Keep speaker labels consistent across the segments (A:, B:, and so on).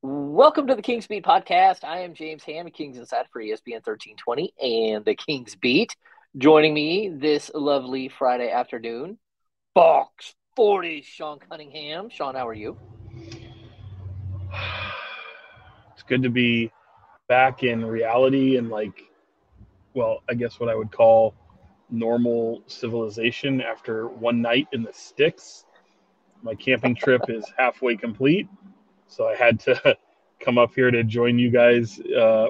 A: Welcome to the Kings Beat podcast. I am James Ham, Kings Inside for ESPN 1320 and the Kings Beat. Joining me this lovely Friday afternoon, Fox 40, Sean Cunningham. Sean, how are you?
B: It's good to be back in reality and I guess what I would call normal civilization after one night in the sticks. My camping trip is halfway complete, so I had to come up here to join you guys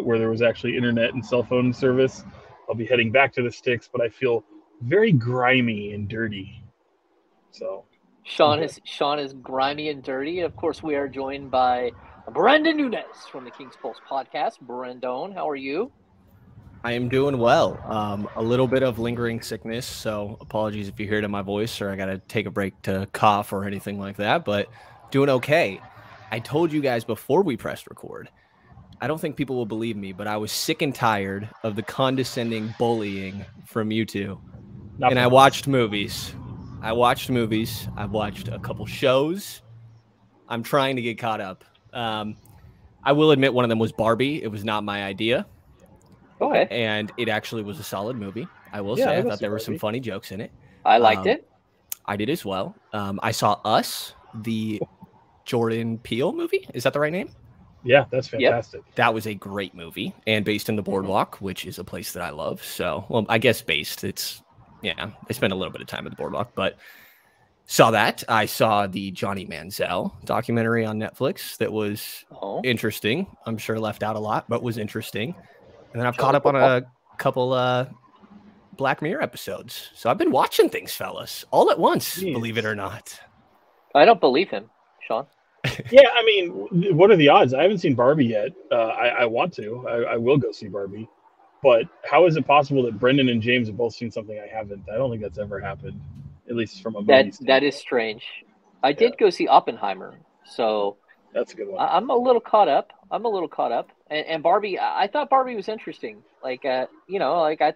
B: where there was actually internet and cell phone service. I'll be heading back to the sticks, but I feel very grimy and dirty. So I'm good.
A: Sean is grimy and dirty. Of course, we are joined by Brenden Nunes from the Kings Pulse podcast. Brendon, how are you?
C: I am doing well. A little bit of lingering sickness, so apologies if you hear it in my voice or I got to take a break to cough or anything like that, but doing okay. I told you guys before we pressed record, I don't think people will believe me, but I was sick and tired of the condescending bullying from you two.
B: Not
C: And I
B: from
C: watched movies. I've watched a couple shows. I'm trying to get caught up. I will admit one of them was Barbie. It was not my idea.
A: Okay,
C: And it actually was a solid movie. I will
B: Yeah,
C: say,
B: I
C: I
B: go
C: thought
B: see
C: there were some
B: Barbie.
C: funny jokes in it.
A: I liked
C: Um,
A: it.
C: I did as well. I saw Us, the Jordan Peele movie. Is that the right name?
B: Yeah, that's
A: Yep.
B: fantastic.
C: That was a great movie and based in the
A: Mhm.
C: boardwalk, which is a place that I love. So, well, I guess based. I spent a little bit of time at the boardwalk, but saw that. I saw the Johnny Manziel documentary on Netflix that was
A: Oh,
C: interesting. I'm sure left out a lot, but was interesting. And then I've caught
A: Johnny
C: up on
A: Football.
C: a couple Black Mirror episodes. So I've been watching things, fellas, all at once, believe it
B: Jeez.
C: or not.
A: I don't believe him, Sean.
B: Yeah, I mean, what are the odds? I haven't seen Barbie yet. I want to. I will go see Barbie. But how is it possible that Brendan and James have both seen something I haven't? I don't think that's ever happened, at least from a movie
A: That is
B: standpoint.
A: strange. I
B: Yeah,
A: did go see Oppenheimer, so
B: that's a good one.
A: I'm a little caught up. I'm a little caught up. And Barbie, I thought Barbie was interesting. Like I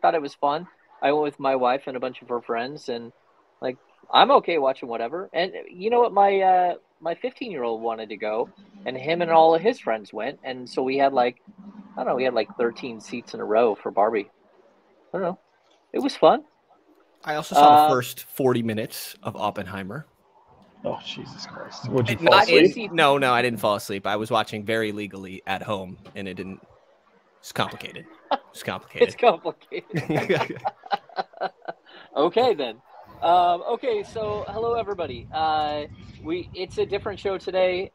A: thought it was fun. I went with my wife and a bunch of her friends, and like I'm okay watching whatever. And you know what, my 15-year-old wanted to go, and him and all of his friends went, and so we had like I don't know, we had like 13 seats in a row for Barbie. I don't know. It was fun.
C: I also saw the
A: Um,
C: first 40 minutes of Oppenheimer.
B: Oh, Jesus Christ. Would you fall
A: I
C: Not
A: did
B: asleep?
C: in,
A: see.
C: no, no, I didn't fall asleep. I was watching very legally at home and it didn't, it's complicated. It's
A: It's
C: complicated.
A: complicated. Okay then. Okay, so hello everybody. We it's a different show today.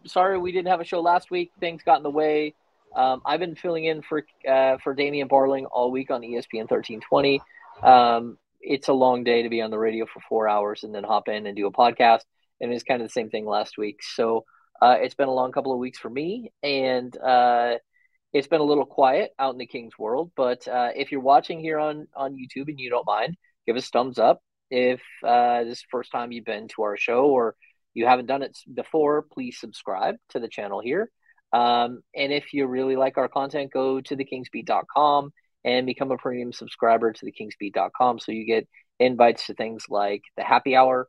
A: Sorry we didn't have a show last week. Things got in the way. I've been filling in for Damian Barling all week on ESPN 1320. It's a long day to be on the radio for 4 hours and then hop in and do a podcast. And it's kind of the same thing last week. So it's been a long couple of weeks for me, and it's been a little quiet out in the Kings world. But if you're watching here on YouTube and you don't mind, give us a thumbs up. If this is the first time you've been to our show or you haven't done it before, please subscribe to the channel here. And if you really like our content, go to thekingsbeat.com and become a premium subscriber to thekingsbeat.com so you get invites to things like the happy hour.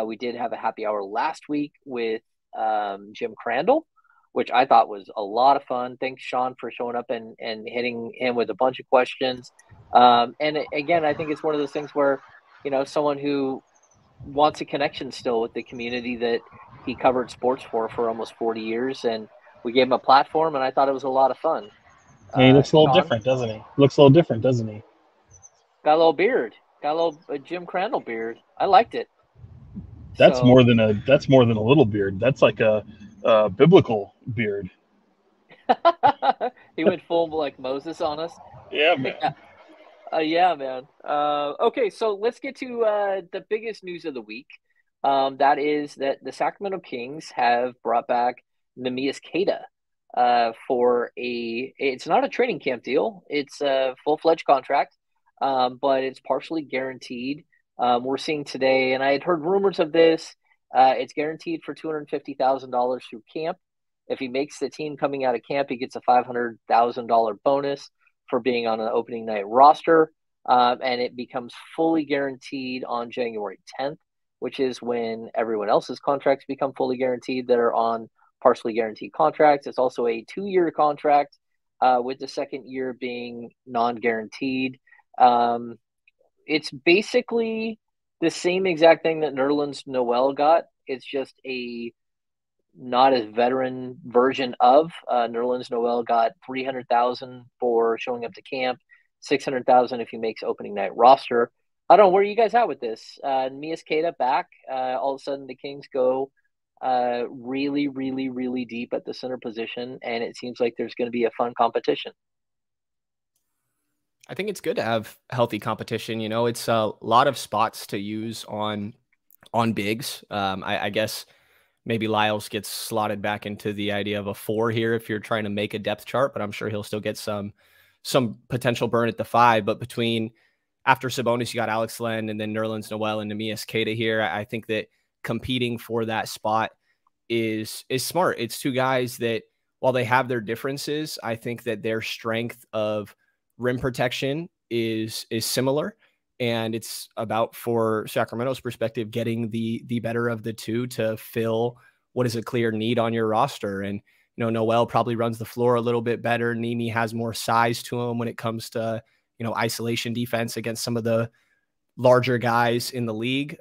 A: We did have a happy hour last week with Jim Crandall, which I thought was a lot of fun. Thanks, Sean, for showing up and hitting him with a bunch of questions. And again, I think it's one of those things where, someone who wants a connection still with the community that he covered sports for almost 40 years. And we gave him a platform, and I thought it was a lot of fun.
B: Yeah, he looks a little
A: Sean,
B: different, doesn't he? Looks a little different, doesn't he?
A: got a little beard, got a little Jim Crandall beard. I liked it.
B: That's
A: So
B: more than a little beard. That's like a biblical beard.
A: he went full like Moses on us.
B: Yeah, man.
A: Yeah, man. Okay, so let's get to the biggest news of the week. That is that the Sacramento Kings have brought back Neemias Queta for it's not a training camp deal. It's a full-fledged contract, but it's partially guaranteed. We're seeing today, and I had heard rumors of this. It's guaranteed for $250,000 through camp. If he makes the team coming out of camp, he gets a $500,000 bonus for being on an opening night roster. And it becomes fully guaranteed on January 10th, which is when everyone else's contracts become fully guaranteed that are on partially guaranteed contracts. It's also a 2-year contract, with the second year being non-guaranteed. It's basically the same exact thing that Nerlens Noel got. It's just a not as veteran version of. Nerlens Noel got $300,000 for showing up to camp, $600,000 if he makes opening night roster. I don't know, where are you guys at with this? Neemias Queta back. All of a sudden, the Kings go really, really, really deep at the center position, and it seems like there's going to be a fun competition.
C: I think it's good to have healthy competition. You know, it's a lot of spots to use on bigs. I guess maybe Lyles gets slotted back into the idea of a 4 here if you're trying to make a depth chart, but I'm sure he'll still get some potential burn at the 5. But between after Sabonis, you got Alex Len and then Nerlens Noel and Neemias Queta here. I think that competing for that spot is smart. It's two guys that, while they have their differences, I think that their strength of rim protection is similar. And it's about, for Sacramento's perspective, getting the better of the two to fill what is a clear need on your roster. And, you know, Noel probably runs the floor a little bit better. Nimi has more size to him when it comes to, you know, isolation defense against some of the larger guys in the league.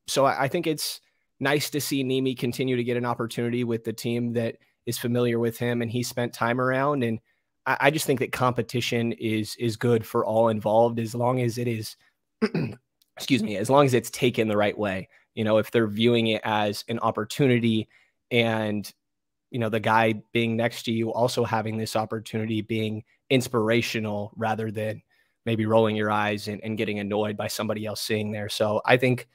C: So I think it's nice to see Nimi continue to get an opportunity with the team that is familiar with him and he spent time around. And I just think that competition is good for all involved, as long as it is, excuse me, as long as it's taken the right way. You know, if they're viewing it as an opportunity and, you know, the guy being next to you also having this opportunity being inspirational rather than maybe rolling your eyes and getting annoyed by somebody else sitting there. So I think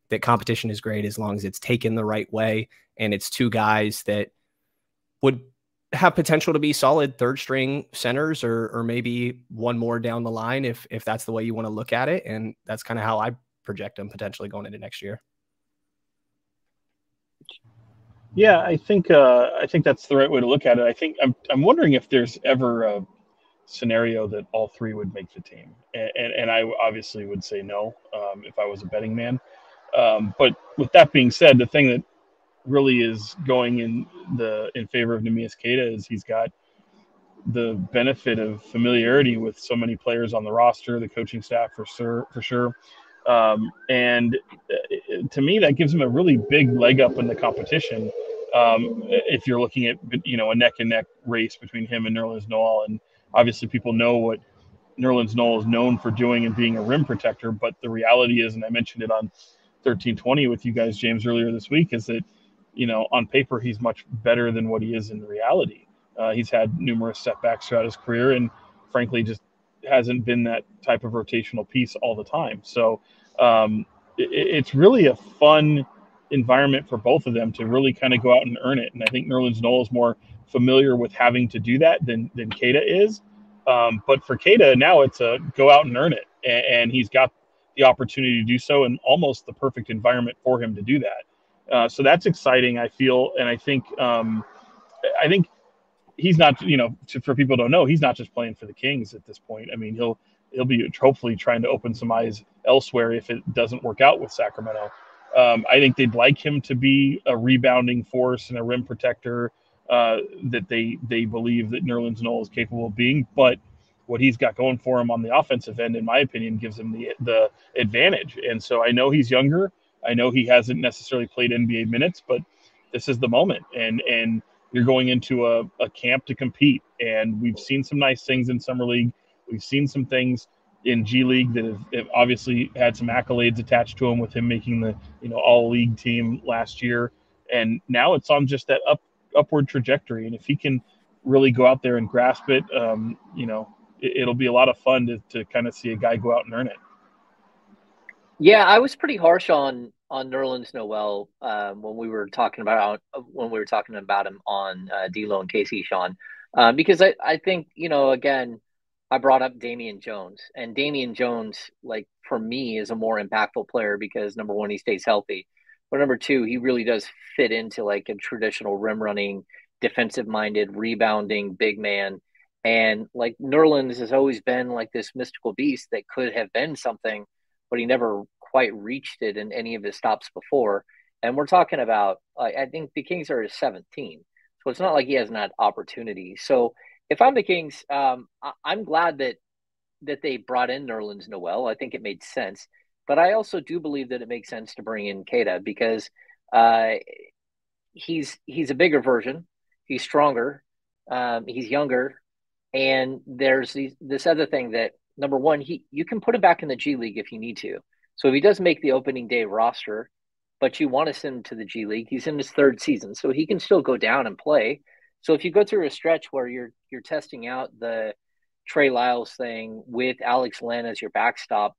C: that competition is great as long as it's taken the right way. And it's two guys that would have potential to be solid third string centers, or maybe one more down the line if that's the way you want to look at it. And that's kind of how I project them potentially going into next year.
B: Yeah, I think that's the right way to look at it. I think I'm wondering if there's ever a scenario that all three would make the team, and I obviously would say no, if I was a betting man. But with that being said, the thing that really is going in favor of Neemias Queta is he's got the benefit of familiarity with so many players on the roster, the coaching staff for sure. And to me, that gives him a really big leg up in the competition. If you're looking at, you know, a neck and neck race between him and Nerlens Noel, and obviously people know what Nerlens Noel is known for doing and being a rim protector. But the reality is, and I mentioned it on 1320 with you guys, James, earlier this week, is that, you know, on paper, he's much better than what he is in reality. He's had numerous setbacks throughout his career and frankly just hasn't been that type of rotational piece all the time. So it's really a fun environment for both of them to really kind of go out and earn it. And I think Nerlens Noel is more familiar with having to do that than Queta is. But for Queta, now it's a go out and earn it. And he's got the opportunity to do so, and almost the perfect environment for him to do that. So that's exciting, I feel. And I think he's not, you know, for people who don't know, he's not just playing for the Kings at this point. I mean, he'll be hopefully trying to open some eyes elsewhere if it doesn't work out with Sacramento. I think they'd like him to be a rebounding force and a rim protector that they believe that Nerlens Noel is capable of being. But what he's got going for him on the offensive end, in my opinion, gives him the advantage. And so I know he's younger. I know he hasn't necessarily played NBA minutes, but this is the moment. And you're going into a camp to compete. And we've seen some nice things in Summer League. We've seen some things in G League that have obviously had some accolades attached to him, with him making the, you know, all league team last year. And now it's on just that upward trajectory. And if he can really go out there and grasp it, you know, it'll be a lot of fun to kind of see a guy go out and earn it.
A: Yeah, I was pretty harsh on Nerlens Noel when we were talking about him on D-Lo and KC, Sean, because I think, you know, again, I brought up Damian Jones, and Damian Jones, like, for me, is a more impactful player because, number one, he stays healthy, but number two, he really does fit into like a traditional rim running, defensive minded, rebounding big man. And like Nerlens has always been like this mystical beast that could have been something, but he never quite reached it in any of his stops before. And we're talking about, I think the Kings are his 17th. So it's not like he hasn't had opportunities. So if I'm the Kings, I'm glad that they brought in Nerlens Noel. I think it made sense. But I also do believe that it makes sense to bring in Queta because uh, he's a bigger version. He's stronger. He's younger, and there's this other thing that number one, you can put him back in the G League if you need to. So if he does make the opening day roster, but you want to send him to the G League, he's in his third season, so he can still go down and play. So if you go through a stretch where you're testing out the Trey Lyles thing with Alex Len as your backstop,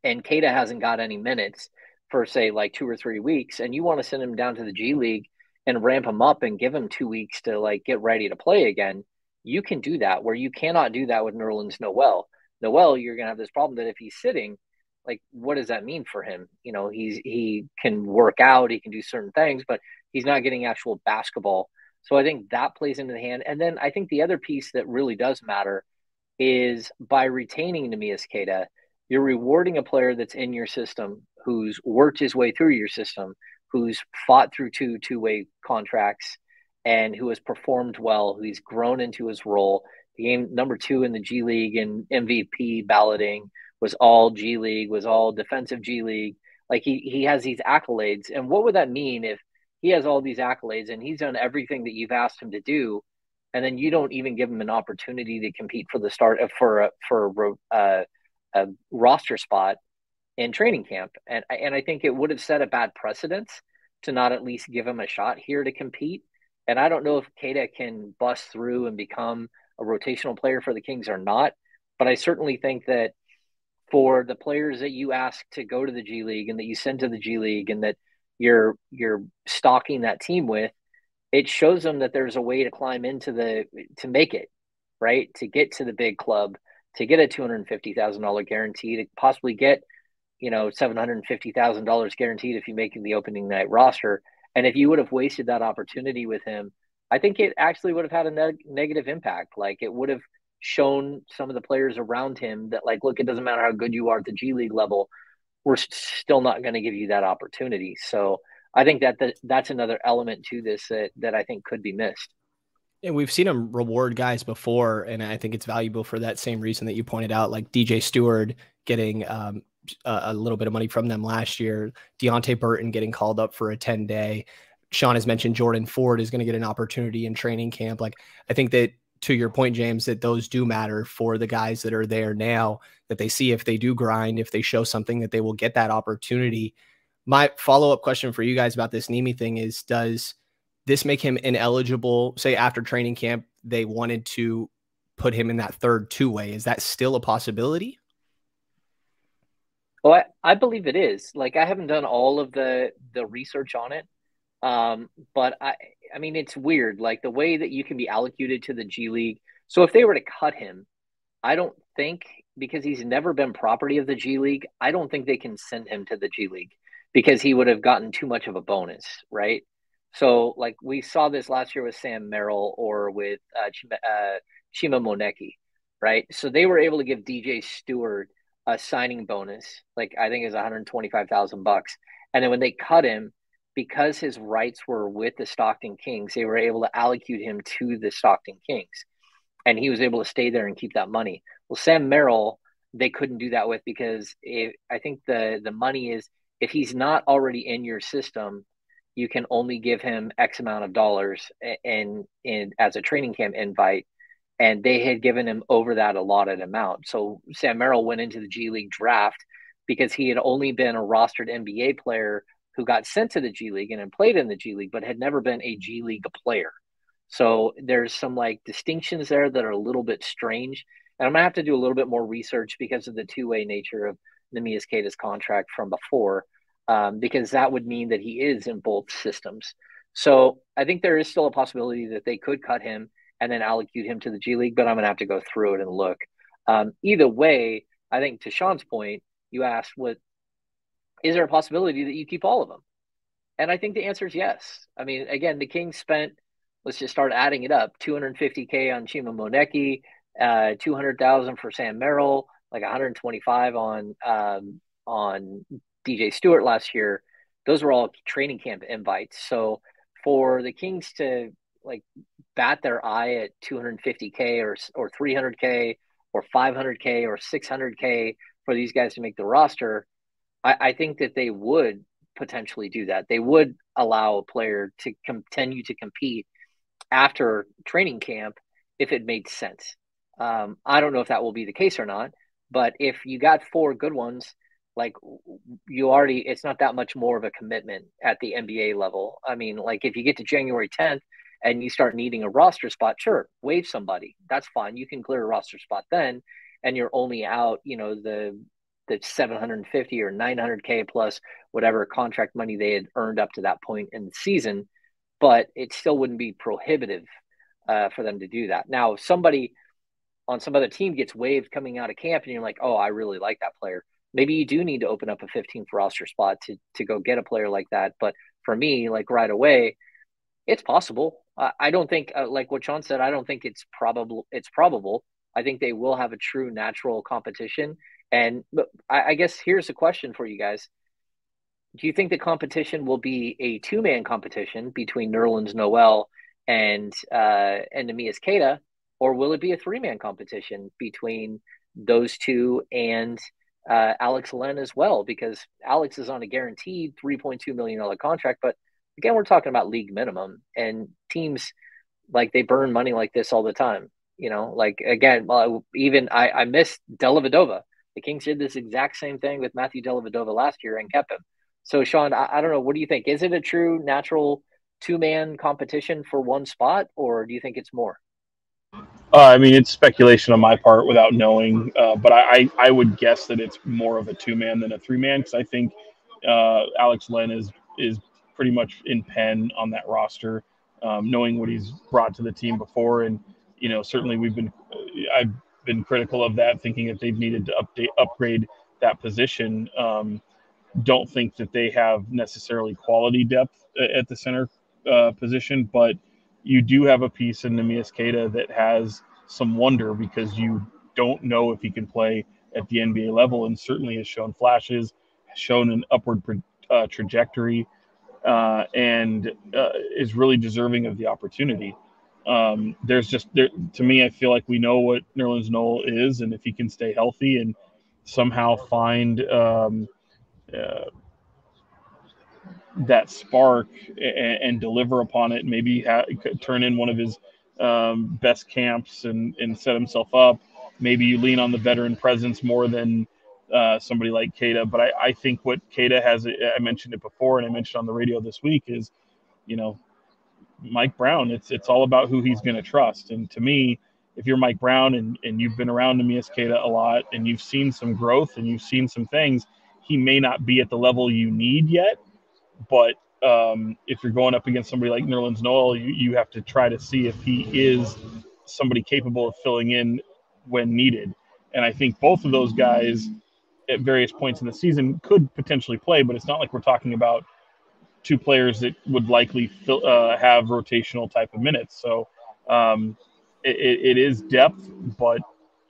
A: and Queta hasn't got any minutes for say like 2 or 3 weeks, and you want to send him down to the G League and ramp him up and give him 2 weeks to like get ready to play again, you can do that. Where you cannot do that with Nerlens Noel. Noel, you're gonna have this problem that if he's sitting, like what does that mean for him? You know, he can work out, he can do certain things, but he's not getting actual basketball. So I think that plays into the hand. And then I think the other piece that really does matter is by retaining Neemias Queta, you're rewarding a player that's in your system, who's worked his way through your system, who's fought through two-way contracts, and who has performed well, who's grown into his role. He came number 2 in the G League and MVP balloting, was all G League, was all defensive G League. Like he has these accolades. And what would that mean if he has all these accolades and he's done everything that you've asked him to do, and then you don't even give him an opportunity to compete for the start a roster spot in training camp? And I think it would have set a bad precedent to not at least give him a shot here to compete. And I don't know if Queta can bust through and become a rotational player for the Kings or not, but I certainly think that for the players that you ask to go to the G League and that you send to the G League and that you're stocking that team with, it shows them that there's a way to climb into to make it, right? To get to the big club, to get a $250,000 guarantee, to possibly get, $750,000 guaranteed if you make the opening night roster. And if you would have wasted that opportunity with him, I think it actually would have had a negative impact. Like it would have shown some of the players around him that, like, look, it doesn't matter how good you are at the G League level, we're still not going to give you that opportunity. So I think that's another element to this that I think could be missed.
C: And we've seen him reward guys before, and I think it's valuable for that same reason that you pointed out, like DJ Stewart getting a little bit of money from them last year, Deontay Burton getting called up for a 10-day. Sean has mentioned Jordan Ford is going to get an opportunity in training camp. Like, I think that, to your point, James, that those do matter for the guys that are there now, that they see if they do grind, if they show something, that they will get that opportunity. My follow-up question for you guys about this Nemi thing is, does this make him ineligible? Say after training camp, they wanted to put him in that third two-way. Is that still a possibility?
A: Well, I believe it is. Like, I haven't done all of the research on it. But I mean, it's weird, like the way that you can be allocated to the G League. So if they were to cut him, I don't think, because he's never been property of the G League, I don't think they can send him to the G League because he would have gotten too much of a bonus, right? So like we saw this last year with Sam Merrill or with Chima Moneki, right? So they were able to give DJ Stewart a signing bonus, like I think it was $125,000. And then when they cut him, because his rights were with the Stockton Kings, they were able to allocate him to the Stockton Kings, and he was able to stay there and keep that money. Well, Sam Merrill, they couldn't do that with, because I think the money is, if he's not already in your system, you can only give him X amount of dollars in as a training camp invite, and they had given him over that allotted amount. So Sam Merrill went into the G League draft because he had only been a rostered NBA player who got sent to the G League and had played in the G League, but had never been a G League player. So there's some like distinctions there that are a little bit strange. And I'm going to have to do a little bit more research because of the two-way nature of Neemias Queta's contract from before, because that would mean that he is in both systems. So I think there is still a possibility that they could cut him and then allocate him to the G League, but I'm going to have to go through it and look. Either way, I think to Sean's point, you asked, is there a possibility that you keep all of them? And I think the answer is yes. I mean, again, the Kings spent, let's just start adding it up, $250K on Chima Moneki, $200,000 for Sam Merrill, like $125 on DJ Stewart last year. Those were all training camp invites. So for the Kings to like bat their eye at 250K or 300K or 500K or 600K for these guys to make the roster, I think that they would potentially do that. They would allow a player to continue to compete after training camp if it made sense. I don't know if that will be the case or not, but if you got 4 good ones, like it's not that much more of a commitment at the NBA level. I mean, like if you get to January 10th and you start needing a roster spot, sure, waive somebody. That's fine. You can clear a roster spot then, and you're only out, the 750 or 900K plus whatever contract money they had earned up to that point in the season, but it still wouldn't be prohibitive for them to do that. Now, if somebody on some other team gets waived coming out of camp and you're like, oh, I really like that player, maybe you do need to open up a 15th roster spot to go get a player like that. But for me, like right away, it's possible. I don't think, like what Sean said, I don't think it's probable. I think they will have a true natural competition. And I guess here's a question for you guys. Do you think the competition will be a 2-man competition between Nerlens Noel and Neemias Queta, or will it be a 3-man competition between those two and Alex Len as well? Because Alex is on a guaranteed $3.2 million contract, but again, we're talking about league minimum, and teams like they burn money like this all the time. Like again, even I miss Dellavedova. The Kings did this exact same thing with Matthew Dellavedova last year and kept him. So, Sean, I don't know. What do you think? Is it a true natural 2-man competition for one spot, or do you think it's more?
B: I mean, it's speculation on my part without knowing, but I would guess that it's more of a 2-man than a 3-man, because I think Alex Len is pretty much in pen on that roster, knowing what he's brought to the team before, and certainly I've been critical of that, thinking that they've needed to upgrade that position. Don't think that they have necessarily quality depth at the center position, but you do have a piece in Neemias Queta that has some wonder, because you don't know if he can play at the NBA level, and certainly has shown flashes, has shown an upward trajectory, and is really deserving of the opportunity. To me, I feel like we know what Nerlens Noel is, and if he can stay healthy and somehow find that spark and deliver upon it, maybe turn in one of his best camps and set himself up. Maybe you lean on the veteran presence more than somebody like Queta. But I think what Queta has, I mentioned it before, and I mentioned on the radio this week, is, Mike Brown. It's all about who he's going to trust. And to me, if you're Mike Brown and you've been around Neemias Queta a lot, and you've seen some growth and you've seen some things, he may not be at the level you need yet. But if you're going up against somebody like Nerlens Noel, you have to try to see if he is somebody capable of filling in when needed. And I think both of those guys at various points in the season could potentially play, but it's not like we're talking about 2 players that would likely have rotational type of minutes. So it is depth, but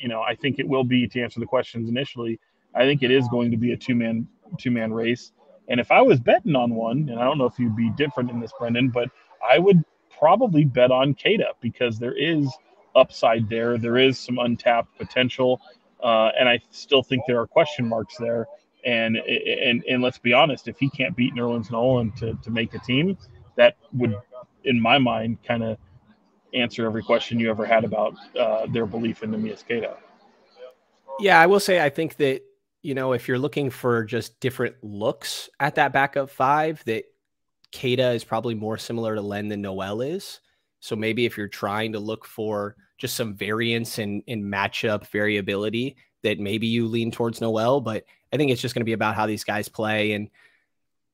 B: I think it will be, to answer the questions initially, I think it is going to be a two-man race. And if I was betting on one, and I don't know if you'd be different in this, Brenden, but I would probably bet on Queta, because there is upside there. There is some untapped potential. And I still think there are question marks there. And let's be honest, if he can't beat Nerlens Noel to make a team, that would, in my mind, kind of answer every question you ever had about their belief in Neemias Queta.
C: Yeah, I will say, I think that, if you're looking for just different looks at that backup 5, that Queta is probably more similar to Len than Noel is. So maybe if you're trying to look for just some variance in matchup variability, that maybe you lean towards Noel. But I think it's just going to be about how these guys play. And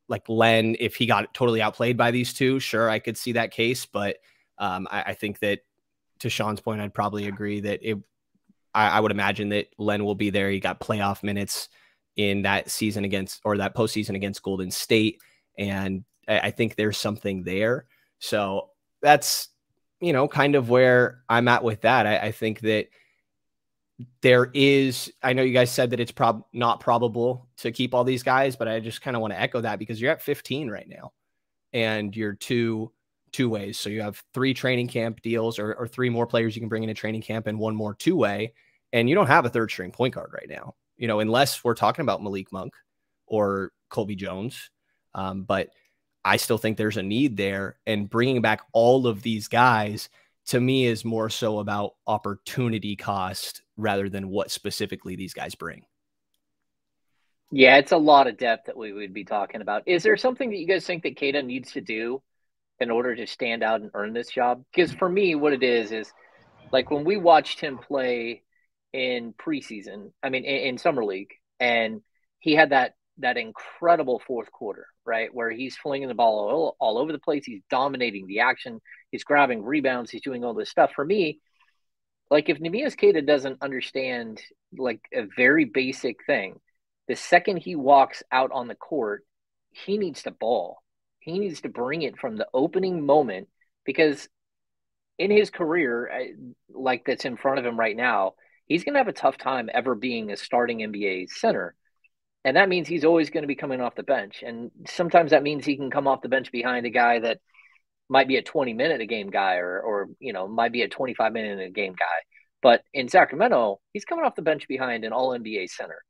C: like Len, if he got totally outplayed by these two, sure, I could see that case. But I think that, to Sean's point, I'd probably agree that I would imagine that Len will be there. He got playoff minutes in that season that postseason against Golden State. And I think there's something there. So that's, kind of where I'm at with that. I think that there is, I know you guys said that it's not probable to keep all these guys, but I just kind of want to echo that, because you're at 15 right now, and your 2 two ways. So you have 3 training camp deals or 3 more players you can bring into training camp and 1 more two-way. And you don't have a third string point guard right now, you know, unless we're talking about Malik Monk or Colby Jones. But I still think there's a need there, and bringing back all of these guys to me is more so about opportunity cost rather than what specifically these guys bring.
A: Yeah, it's a lot of depth that we would be talking about. Is there something that you guys think that Queta needs to do in order to stand out and earn this job? Because for me, what it is like when we watched him play in preseason, I mean, in summer league, and he had that incredible fourth quarter, right, where he's flinging the ball all over the place. He's dominating the action. He's grabbing rebounds. He's doing all this stuff. For me, like if Neemias Queta doesn't understand like a very basic thing, the second he walks out on the court, he needs to ball. He needs to bring it from the opening moment, because in his career, like that's in front of him right now, he's going to have a tough time ever being a starting NBA center. And that means he's always going to be coming off the bench. And sometimes that means he can come off the bench behind a guy that might be a 20-minute a game guy or you know, might be a 25-minute a game guy. But in Sacramento, he's coming off the bench behind an all NBA center.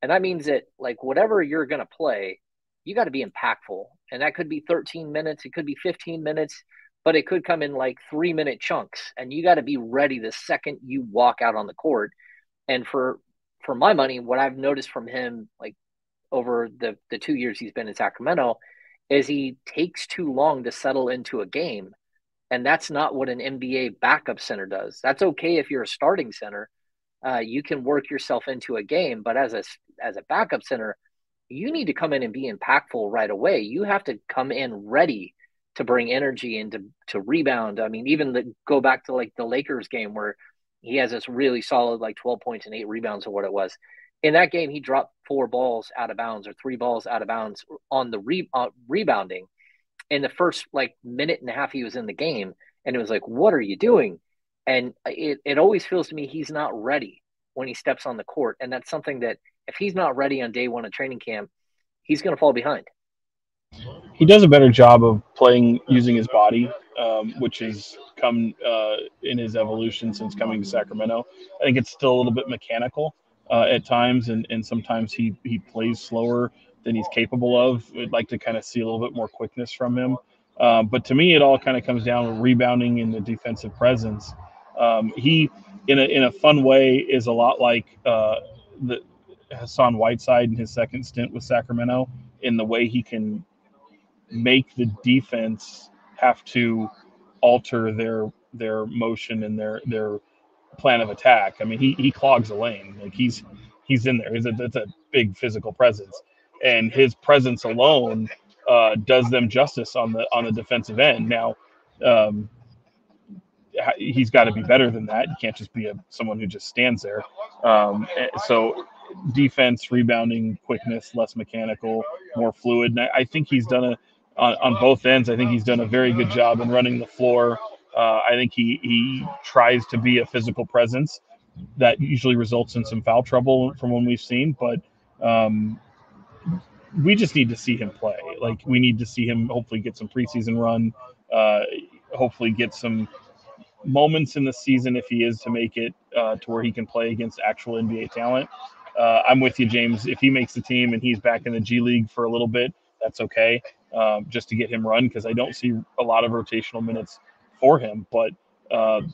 A: And that means that like whatever you're going to play, you got to be impactful. And that could be 13 minutes. It could be 15 minutes, but it could come in like 3-minute chunks. And you got to be ready the second you walk out on the court. And for my money, what I've noticed from him, like over the 2 years he's been in Sacramento, is he takes too long to settle into a game. And that's not what an NBA backup center does. That's okay if you're a starting center. You can work yourself into a game, but as a backup center, you need to come in and be impactful right away. You have to come in ready to bring energy and to rebound. I mean, even go back to like the Lakers game where he has this really solid like 12 points and 8 rebounds or what it was. In that game, he dropped 4 balls out of bounds or 3 balls out of bounds on the rebounding in the first like minute and a half he was in the game. And it was like, what are you doing? And it always feels to me he's not ready when he steps on the court. And that's something that if he's not ready on day one of training camp, he's going to fall behind.
B: He does a better job of playing using his body, which has come in his evolution since coming to Sacramento. I think it's still a little bit mechanical at times, and sometimes he plays slower than he's capable of. I'd like to kind of see a little bit more quickness from him. But to me, it all kind of comes down to rebounding and the defensive presence. He, in a fun way, is a lot like the Hassan Whiteside in his second stint with Sacramento, in the way he can make the defense have to alter their motion and their plan of attack. I mean, he clogs the lane. Like he's in there. That's a big physical presence, and his presence alone does them justice on the defensive end. Now, he's got to be better than that. You can't just be someone who just stands there. So defense, rebounding, quickness, less mechanical, more fluid. And I think he's done on both ends. I think he's done a very good job in running the floor. I think he tries to be a physical presence that usually results in some foul trouble from what we've seen. But we just need to see him play. Like we need to see him hopefully get some preseason run, hopefully get some moments in the season if he is to make it to where he can play against actual NBA talent. I'm with you, James. If he makes the team and he's back in the G League for a little bit, that's okay, just to get him run, because I don't see a lot of rotational minutes for him. But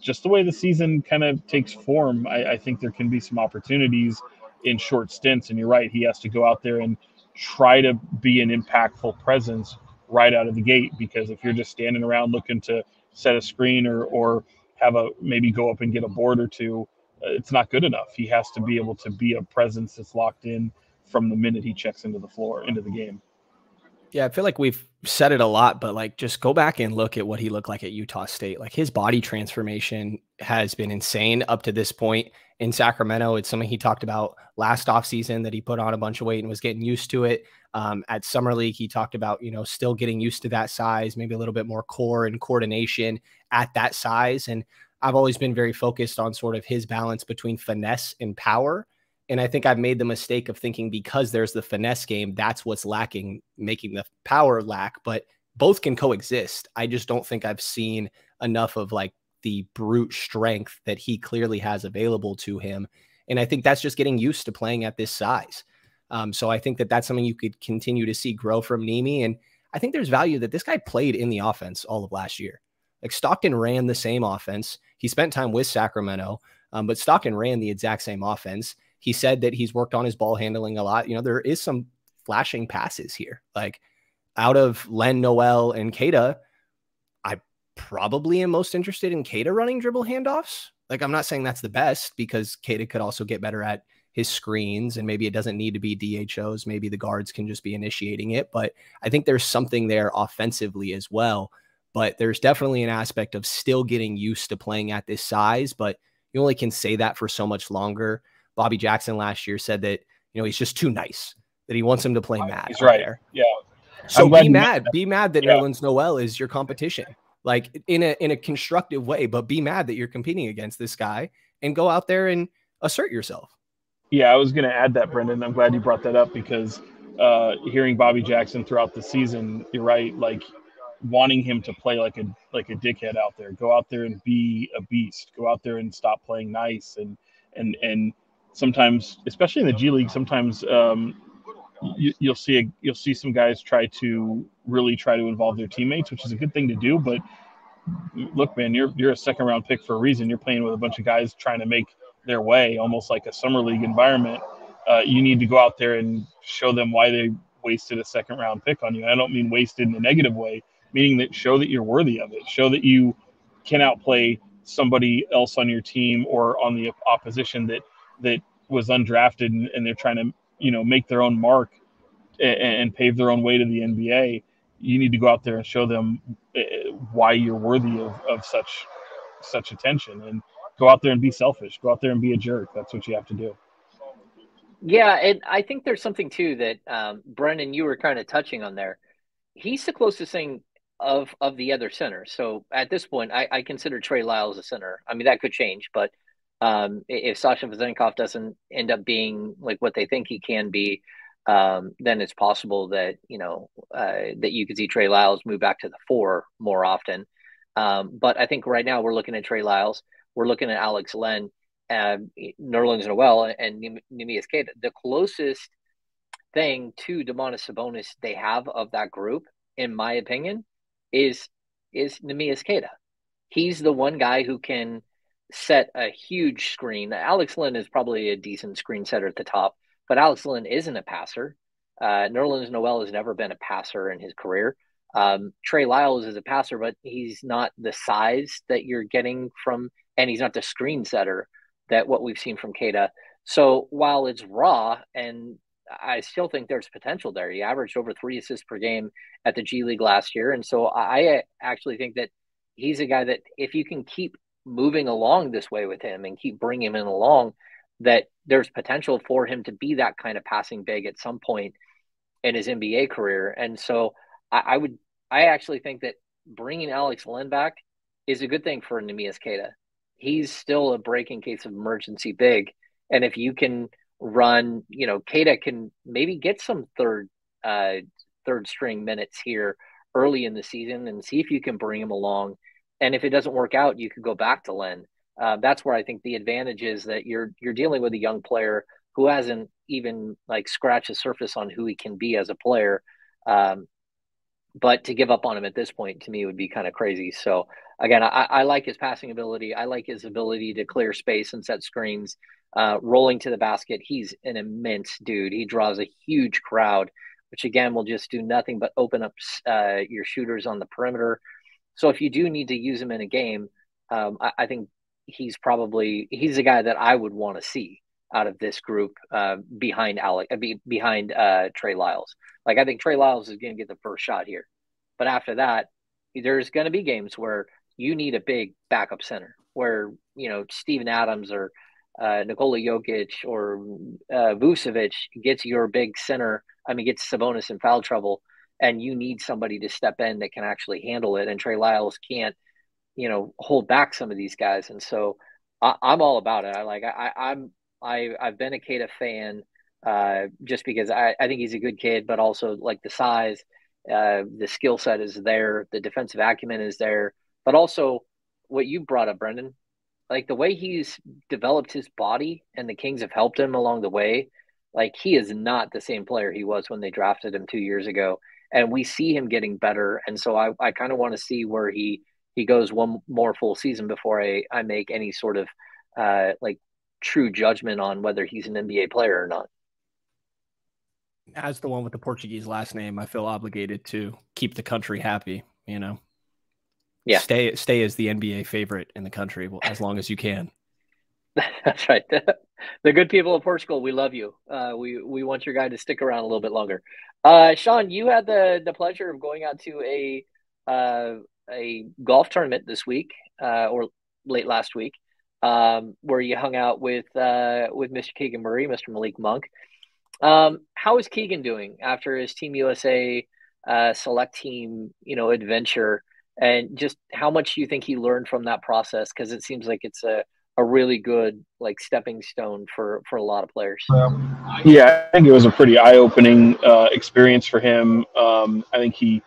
B: just the way the season kind of takes form, I think there can be some opportunities in short stints. And you're right, he has to go out there and try to be an impactful presence right out of the gate, because if you're just standing around looking to set a screen or have maybe go up and get a board or two, it's not good enough. He has to be able to be a presence that's locked in from the minute he checks into the game.
C: Yeah, I feel like we've said it a lot, but like just go back and look at what he looked like at Utah State. Like his body transformation has been insane up to this point in Sacramento. It's something he talked about last offseason, that he put on a bunch of weight and was getting used to it. At Summer League, he talked about, still getting used to that size, maybe a little bit more core and coordination at that size. And I've always been very focused on sort of his balance between finesse and power. And I think I've made the mistake of thinking because there's the finesse game, that's what's lacking, making the power lack. But both can coexist. I just don't think I've seen enough of like the brute strength that he clearly has available to him. And I think that's just getting used to playing at this size. So I think that that's something you could continue to see grow from Nemi. And I think there's value that this guy played in the offense all of last year. Like Stockton ran the same offense. He spent time with Sacramento, but Stockton ran the exact same offense. He said that he's worked on his ball handling a lot. You know, there is some flashing passes here. Like out of Len, Noel, and Queta, I probably am most interested in Queta running dribble handoffs. Like, I'm not saying that's the best, because Queta could also get better at his screens, and maybe it doesn't need to be DHOs. Maybe the guards can just be initiating it. But I think there's something there offensively as well. But there's definitely an aspect of still getting used to playing at this size, but you only can say that for so much longer. Bobby Jackson last year said that, you know, he's just too nice, that he wants him to play mad.
B: He's right.
C: There.
B: Yeah.
C: So be mad that Nerlens Noel is your competition, like in a constructive way, but be mad that you're competing against this guy and go out there and assert yourself.
B: Yeah, I was going to add that, Brenden. I'm glad you brought that up, because hearing Bobby Jackson throughout the season, you're right, like wanting him to play like a dickhead out there. Go out there and be a beast. Go out there and stop playing nice. And sometimes, especially in the G League, sometimes you'll see some guys really try to involve their teammates, which is a good thing to do. But look, man, you're a second round pick for a reason. You're playing with a bunch of guys trying to make their way, almost like a summer league environment. You need to go out there and show them why they wasted a second round pick on you. And I don't mean wasted in a negative way, meaning that show that you're worthy of it. Show that you can outplay somebody else on your team or on the opposition that was undrafted, and they're trying to, you know, make their own mark and pave their own way to the NBA. You need to go out there and show them why you're worthy of such attention, and go out there and be selfish. Go out there and be a jerk. That's what you have to do.
A: Yeah, and I think there's something too that Brenden, you were kind of touching on there. He's the closest thing of the other centers. So at this point, I consider Trey Lyles a center. I mean, that could change, but if Sasha Vezenkov doesn't end up being like what they think he can be, then it's possible that, you know, that you could see Trey Lyles move back to the 4 more often. But I think right now we're looking at Trey Lyles. We're looking at Alex Len, Nerlens Noel, and Neemias Queta. The closest thing to Domantas Sabonis they have of that group, in my opinion, is Neemias Queta. He's the one guy who can set a huge screen. Alex Len is probably a decent screen setter at the top, but Alex Len isn't a passer. Nerlens Noel has never been a passer in his career. Trey Lyles is a passer, but he's not the size that you're getting from, and he's not the screen setter that what we've seen from Queta. So while it's raw, and I still think there's potential there. He averaged over 3 assists per game at the G League last year. And so I actually think that he's a guy that if you can keep moving along this way with him and keep bringing him along, that there's potential for him to be that kind of passing big at some point in his NBA career. And so I actually think that bringing Alex Len back is a good thing for Neemias Queta. He's still a break in case of emergency big. And if you can run, you know, Queta can maybe get some third string minutes here early in the season and see if you can bring him along. And if it doesn't work out, you could go back to Len. That's where I think the advantage is, that you're dealing with a young player who hasn't even like scratched the surface on who he can be as a player. But to give up on him at this point, to me, would be kind of crazy. So again, I like his passing ability. I like his ability to clear space and set screens, rolling to the basket. He's an immense dude. He draws a huge crowd, which again will just do nothing but open up your shooters on the perimeter. So if you do need to use him in a game, I think he's the guy that I would want to see out of this group behind Trey Lyles. Like, I think Trey Lyles is going to get the first shot here. But after that, there's going to be games where you need a big backup center, where, you know, Steven Adams or Nikola Jokic or Vucevic gets your big center. I mean, gets Sabonis in foul trouble, and you need somebody to step in that can actually handle it. And Trey Lyles can't, you know, hold back some of these guys. And so I'm all about it. I've been a Queta fan just because I think he's a good kid, but also like the size The skill set is there. The defensive acumen is there. But also what you brought up, Brenden, like the way he's developed his body and the Kings have helped him along the way, like he is not the same player he was when they drafted him 2 years ago. And we see him getting better. And so I kind of want to see where he goes one more full season before I make any sort of like true judgment on whether he's an NBA player or not.
C: As the one with the Portuguese last name, I feel obligated to keep the country happy, you know.
A: Yeah.
C: Stay as the NBA favorite in the country as long as you can.
A: That's right. The good people of Portugal, we love you. We want your guy to stick around a little bit longer. Sean, you had the pleasure of going out to a golf tournament this week, or late last week, where you hung out with Mr. Keegan Murray, Mr. Malik Monk. How is Keegan doing after his Team USA select team, adventure, and just how much do you think he learned from that process? Because it seems like it's a really good like stepping stone for a lot of players.
B: Yeah, I think it was a pretty eye-opening experience for him. I think he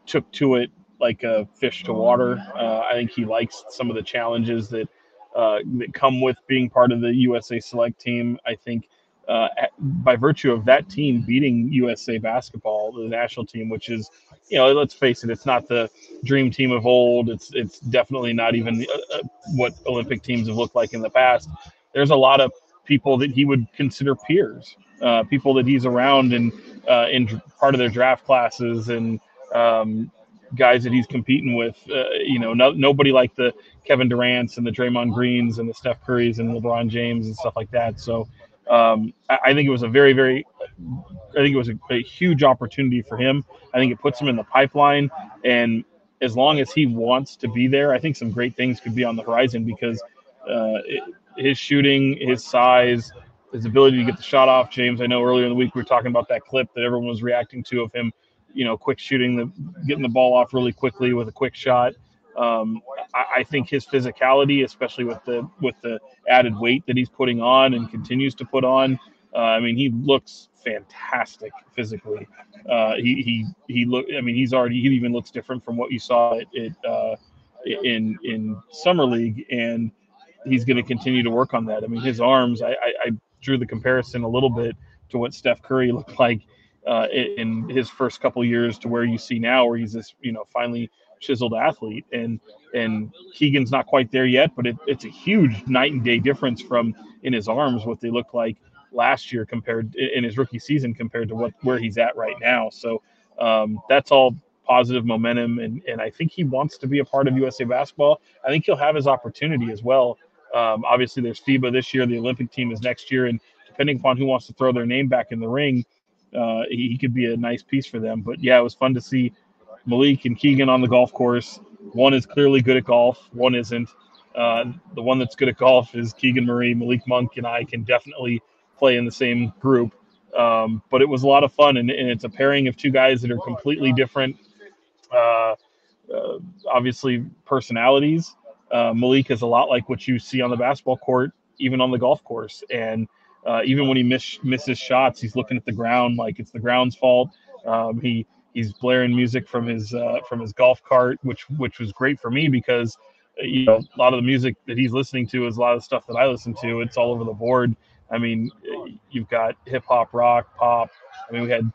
B: took to it like a fish to water. I think he likes some of the challenges that come with being part of the USA Select team. I think by virtue of that team beating USA Basketball, the national team, which is, let's face it, it's not the dream team of old. It's definitely not even what Olympic teams have looked like in the past. There's a lot of people that he would consider peers, people that he's around and in part of their draft classes and guys that he's competing with. Nobody like the Kevin Durant's and the Draymond Greens and the Steph Currys and LeBron James and stuff like that. So I think it was a huge opportunity for him. I think it puts him in the pipeline, and as long as he wants to be there, I think some great things could be on the horizon because his shooting, his size, his ability to get the shot off. James, I know earlier in the week we were talking about that clip that everyone was reacting to of him, quick shooting, getting the ball off really quickly with a quick shot. I think his physicality, especially with the added weight that he's putting on and continues to put on, he looks fantastic physically. He even looks different from what you saw in summer league, and he's going to continue to work on that. I mean, his arms. I drew the comparison a little bit to what Steph Curry looked like in his first couple years to where you see now, where he's this finely chiseled athlete, and Keegan's not quite there yet, but it's a huge night and day difference from in his arms what they looked like last year compared in his rookie season compared to where he's at right now. So that's all positive momentum, and I think he wants to be a part of USA basketball. I think he'll have his opportunity as well. Obviously, there's FIBA this year, the Olympic team is next year, and depending upon who wants to throw their name back in the ring, he could be a nice piece for them. But yeah, it was fun to see Malik and Keegan on the golf course. One is clearly good at golf, one isn't. The one that's good at golf is Keegan Murray. Malik Monk and I can definitely play in the same group. But it was a lot of fun, and it's a pairing of two guys that are completely different, uh, obviously, personalities. Malik is a lot like what you see on the basketball court, even on the golf course. And even when he misses shots, he's looking at the ground like it's the ground's fault. He's blaring music from his golf cart, which was great for me because a lot of the music that he's listening to is a lot of the stuff that I listen to. It's all over the board. I mean, you've got hip hop, rock, pop. I mean, we had,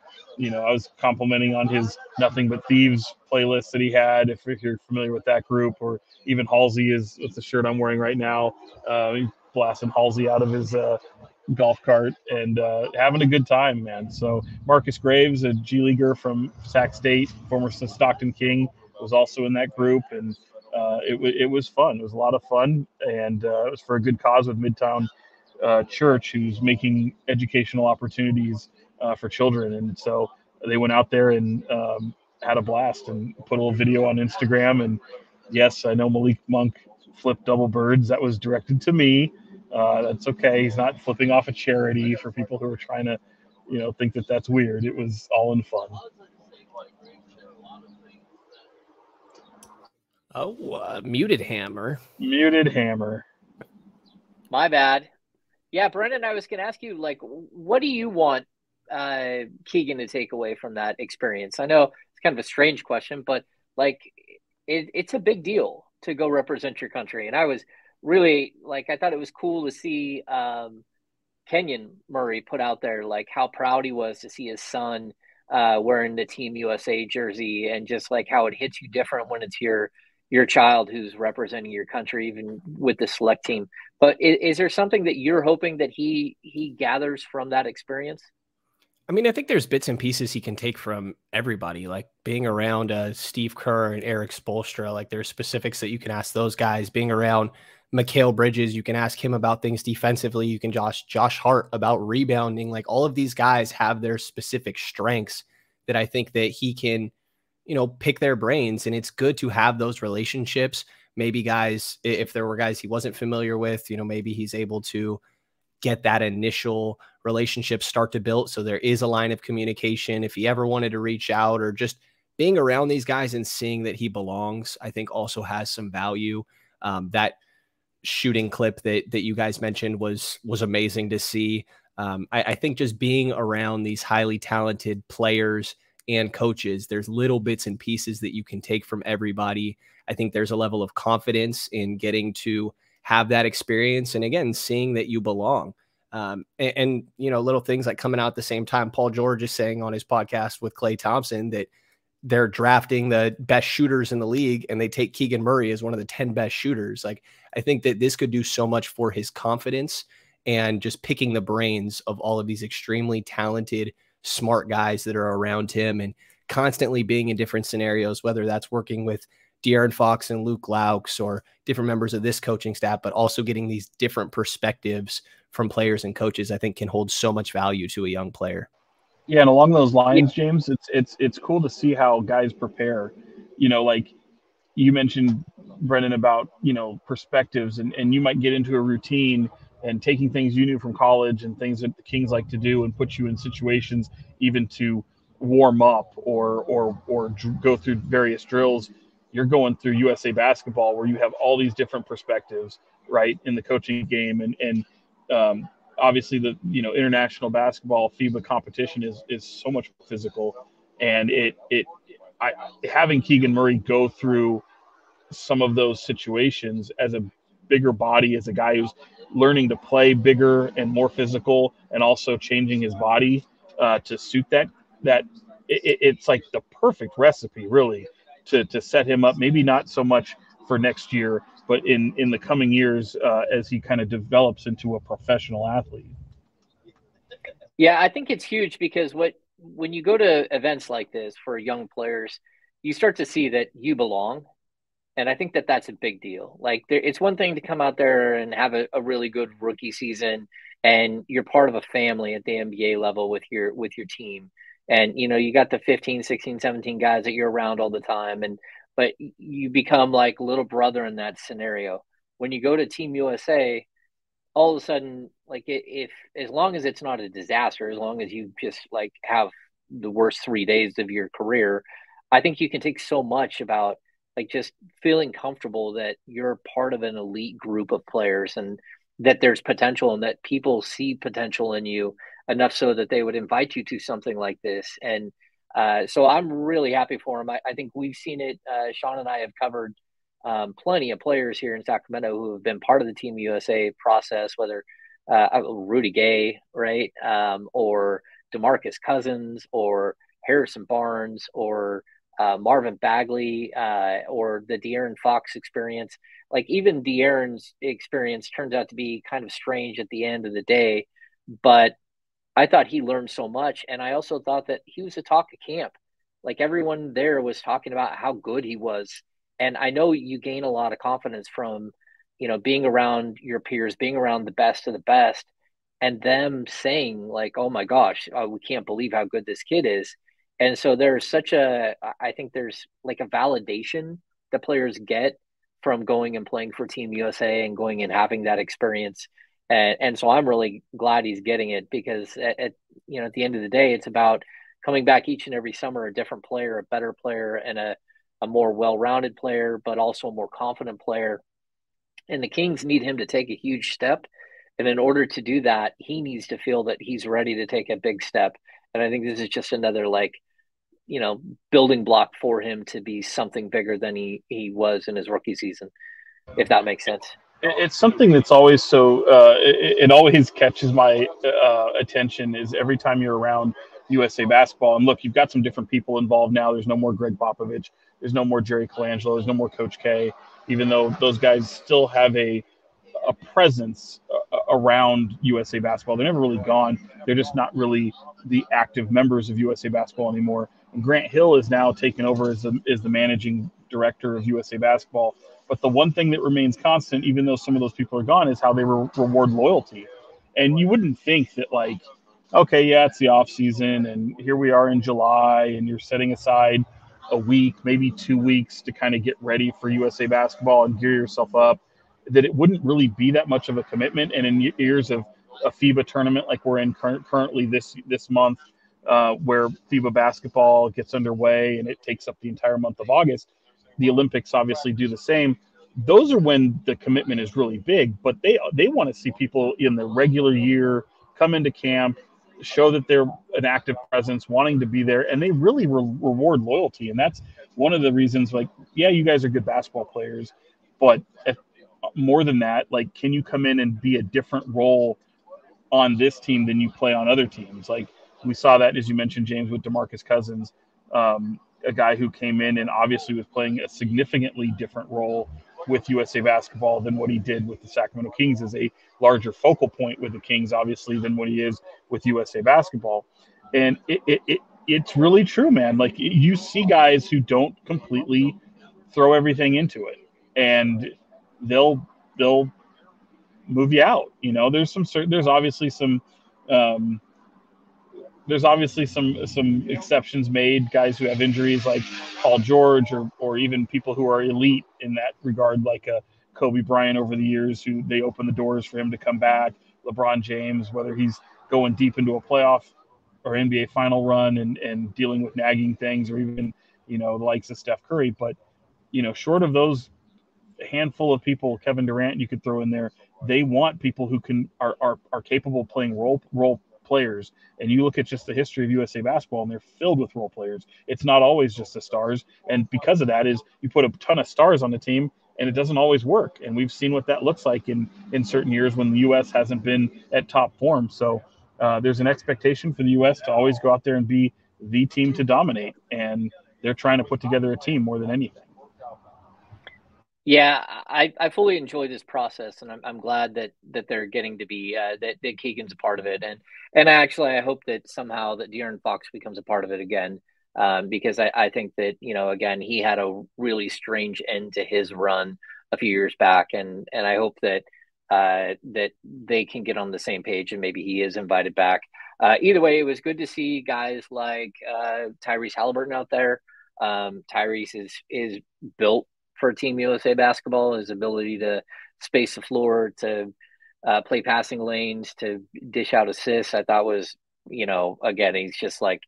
B: I was complimenting on his Nothing But Thieves playlist that he had, if you're familiar with that group, or even Halsey is the shirt I'm wearing right now. He's blasting Halsey out of his golf cart and having a good time, man. So Marcus Graves, a G Leaguer from Sac State, former Stockton King, was also in that group, and it was fun. It was a lot of fun, and it was for a good cause with Midtown Church, who's making educational opportunities for children. And so they went out there and had a blast and put a little video on Instagram. And yes, I know Malik Monk flipped double birds. That was directed to me. That's okay. He's not flipping off a charity for people who are trying to, think that that's weird. It was all in fun.
C: Oh, muted hammer.
B: Muted hammer.
A: My bad. Yeah, Brenden, I was going to ask you, like, what do you want Keegan to take away from that experience? I know kind of a strange question, but like it's a big deal to go represent your country. And I was really like, I thought it was cool to see Kenyon Murray put out there like how proud he was to see his son wearing the Team USA jersey, and just like how it hits you different when it's your child who's representing your country, even with the select team. But is there something that you're hoping that he gathers from that experience?
C: I mean, I think there's bits and pieces he can take from everybody, like being around Steve Kerr and Eric Spoelstra. Like there's specifics that you can ask those guys. Being around Mikal Bridges, you can ask him about things defensively. You can Josh Hart about rebounding. Like all of these guys have their specific strengths that I think that he can, pick their brains. And it's good to have those relationships. Maybe guys, if there were guys he wasn't familiar with, maybe he's able to get that initial relationship start to build. So there is a line of communication. If he ever wanted to reach out, or just being around these guys and seeing that he belongs, I think also has some value. That shooting clip that you guys mentioned was amazing to see. I think just being around these highly talented players and coaches, there's little bits and pieces that you can take from everybody. I think there's a level of confidence in getting to have that experience. And again, seeing that you belong. And little things like coming out at the same time. Paul George is saying on his podcast with Klay Thompson that they're drafting the best shooters in the league, and they take Keegan Murray as one of the 10 best shooters. Like, I think that this could do so much for his confidence and just picking the brains of all of these extremely talented, smart guys that are around him, and constantly being in different scenarios, whether that's working with De'Aaron Fox and Luke Laux or different members of this coaching staff, but also getting these different perspectives from players and coaches, I think can hold so much value to a young player.
B: Yeah, and along those lines, James, it's cool to see how guys prepare. Like you mentioned, Brenden, about perspectives, and you might get into a routine and taking things you knew from college and things that the Kings like to do and put you in situations even to warm up or go through various drills. You're going through USA basketball where you have all these different perspectives, right, in the coaching game, and obviously the international basketball FIBA competition is so much physical, and having Keegan Murray go through some of those situations as a bigger body, as a guy who's learning to play bigger and more physical, and also changing his body to suit that it's like the perfect recipe, really, to set him up, maybe not so much for next year, but in the coming years as he kind of develops into a professional athlete.
A: Yeah, I think it's huge because when you go to events like this for young players, you start to see that you belong. And I think that that's a big deal. Like, it's one thing to come out there and have a really good rookie season, and you're part of a family at the NBA level with your team. And, you got the 15, 16, 17 guys that you're around all the time. But you become like little brother in that scenario. When you go to Team USA, all of a sudden, like, if as long as it's not a disaster, as long as you just like have the worst 3 days of your career, I think you can take so much about like just feeling comfortable that you're part of an elite group of players, and that there's potential, and that people see potential in you enough so that they would invite you to something like this. And so I'm really happy for him. I think we've seen it. Sean and I have covered plenty of players here in Sacramento who have been part of the Team USA process, whether Rudy Gay, right, or DeMarcus Cousins, or Harrison Barnes, or Marvin Bagley, or the De'Aaron Fox experience. Like, even De'Aaron's experience turns out to be kind of strange at the end of the day, but I thought he learned so much. And I also thought that he was a talk of camp. Like, everyone there was talking about how good he was. And I know you gain a lot of confidence from, being around your peers, being around the best of the best, and them saying like, oh my gosh, we can't believe how good this kid is. And so I think there's like a validation that players get from going and playing for Team USA and going and having that experience. And so I'm really glad he's getting it, because at the end of the day, it's about coming back each and every summer, a different player, a better player, and a more well-rounded player, but also a more confident player. And the Kings need him to take a huge step. And in order to do that, he needs to feel that he's ready to take a big step. And I think this is just another like building block for him to be something bigger than he was in his rookie season, if that makes sense.
B: It's something that's always so it always catches my attention is every time you're around USA basketball. And look, you've got some different people involved now. There's no more Greg Popovich. There's no more Jerry Colangelo. There's no more Coach K, even though those guys still have a presence around USA basketball. They're never really gone. They're just not really the active members of USA basketball anymore. And Grant Hill is now taken over as the managing director of USA basketball. But the one thing that remains constant, even though some of those people are gone, is how they reward loyalty. And you wouldn't think that, like, okay, yeah, it's the off season, and here we are in July, and you're setting aside a week, maybe 2 weeks to kind of get ready for USA basketball and gear yourself up, that it wouldn't really be that much of a commitment. And in years of a FIBA tournament like we're in currently this month, where FIBA basketball gets underway and it takes up the entire month of August, the Olympics obviously do the same. Those are when the commitment is really big, but they want to see people in the regular year come into camp, show that they're an active presence, wanting to be there, and they really reward loyalty. And that's one of the reasons, like, yeah, you guys are good basketball players, but more than that, like, can you come in and be a different role on this team than you play on other teams? Like, we saw that, as you mentioned, James, with DeMarcus Cousins, a guy who came in and obviously was playing a significantly different role with USA basketball than what he did with the Sacramento Kings, as a larger focal point with the Kings, obviously, than what he is with USA basketball. And it's really true, man. Like, you see guys who don't completely throw everything into it, and they'll move you out. There's obviously some some exceptions made, guys who have injuries like Paul George, or even people who are elite in that regard, like Kobe Bryant over the years, who they open the doors for him to come back. LeBron James, whether he's going deep into a playoff or NBA final run and dealing with nagging things, or even, the likes of Steph Curry. But, short of those handful of people, Kevin Durant, you could throw in there, they want people who are capable of playing role players. And you look at just the history of USA basketball, and they're filled with role players. It's not always just the stars. And because of that, is you put a ton of stars on the team and it doesn't always work. And we've seen what that looks like in certain years when the U.S. hasn't been at top form. So there's an expectation for the U.S. to always go out there and be the team to dominate. And they're trying to put together a team more than anything.
A: Yeah, I fully enjoy this process, and I'm glad that they're getting to be that Keegan's a part of it, and actually I hope that somehow that De'Aaron Fox becomes a part of it again, because I think that, again, he had a really strange end to his run a few years back, and I hope that that they can get on the same page and maybe he is invited back. Either way, it was good to see guys like Tyrese Halliburton out there. Tyrese is built for Team USA basketball. His ability to space the floor, to play passing lanes, to dish out assists, I thought was, again, he's just like,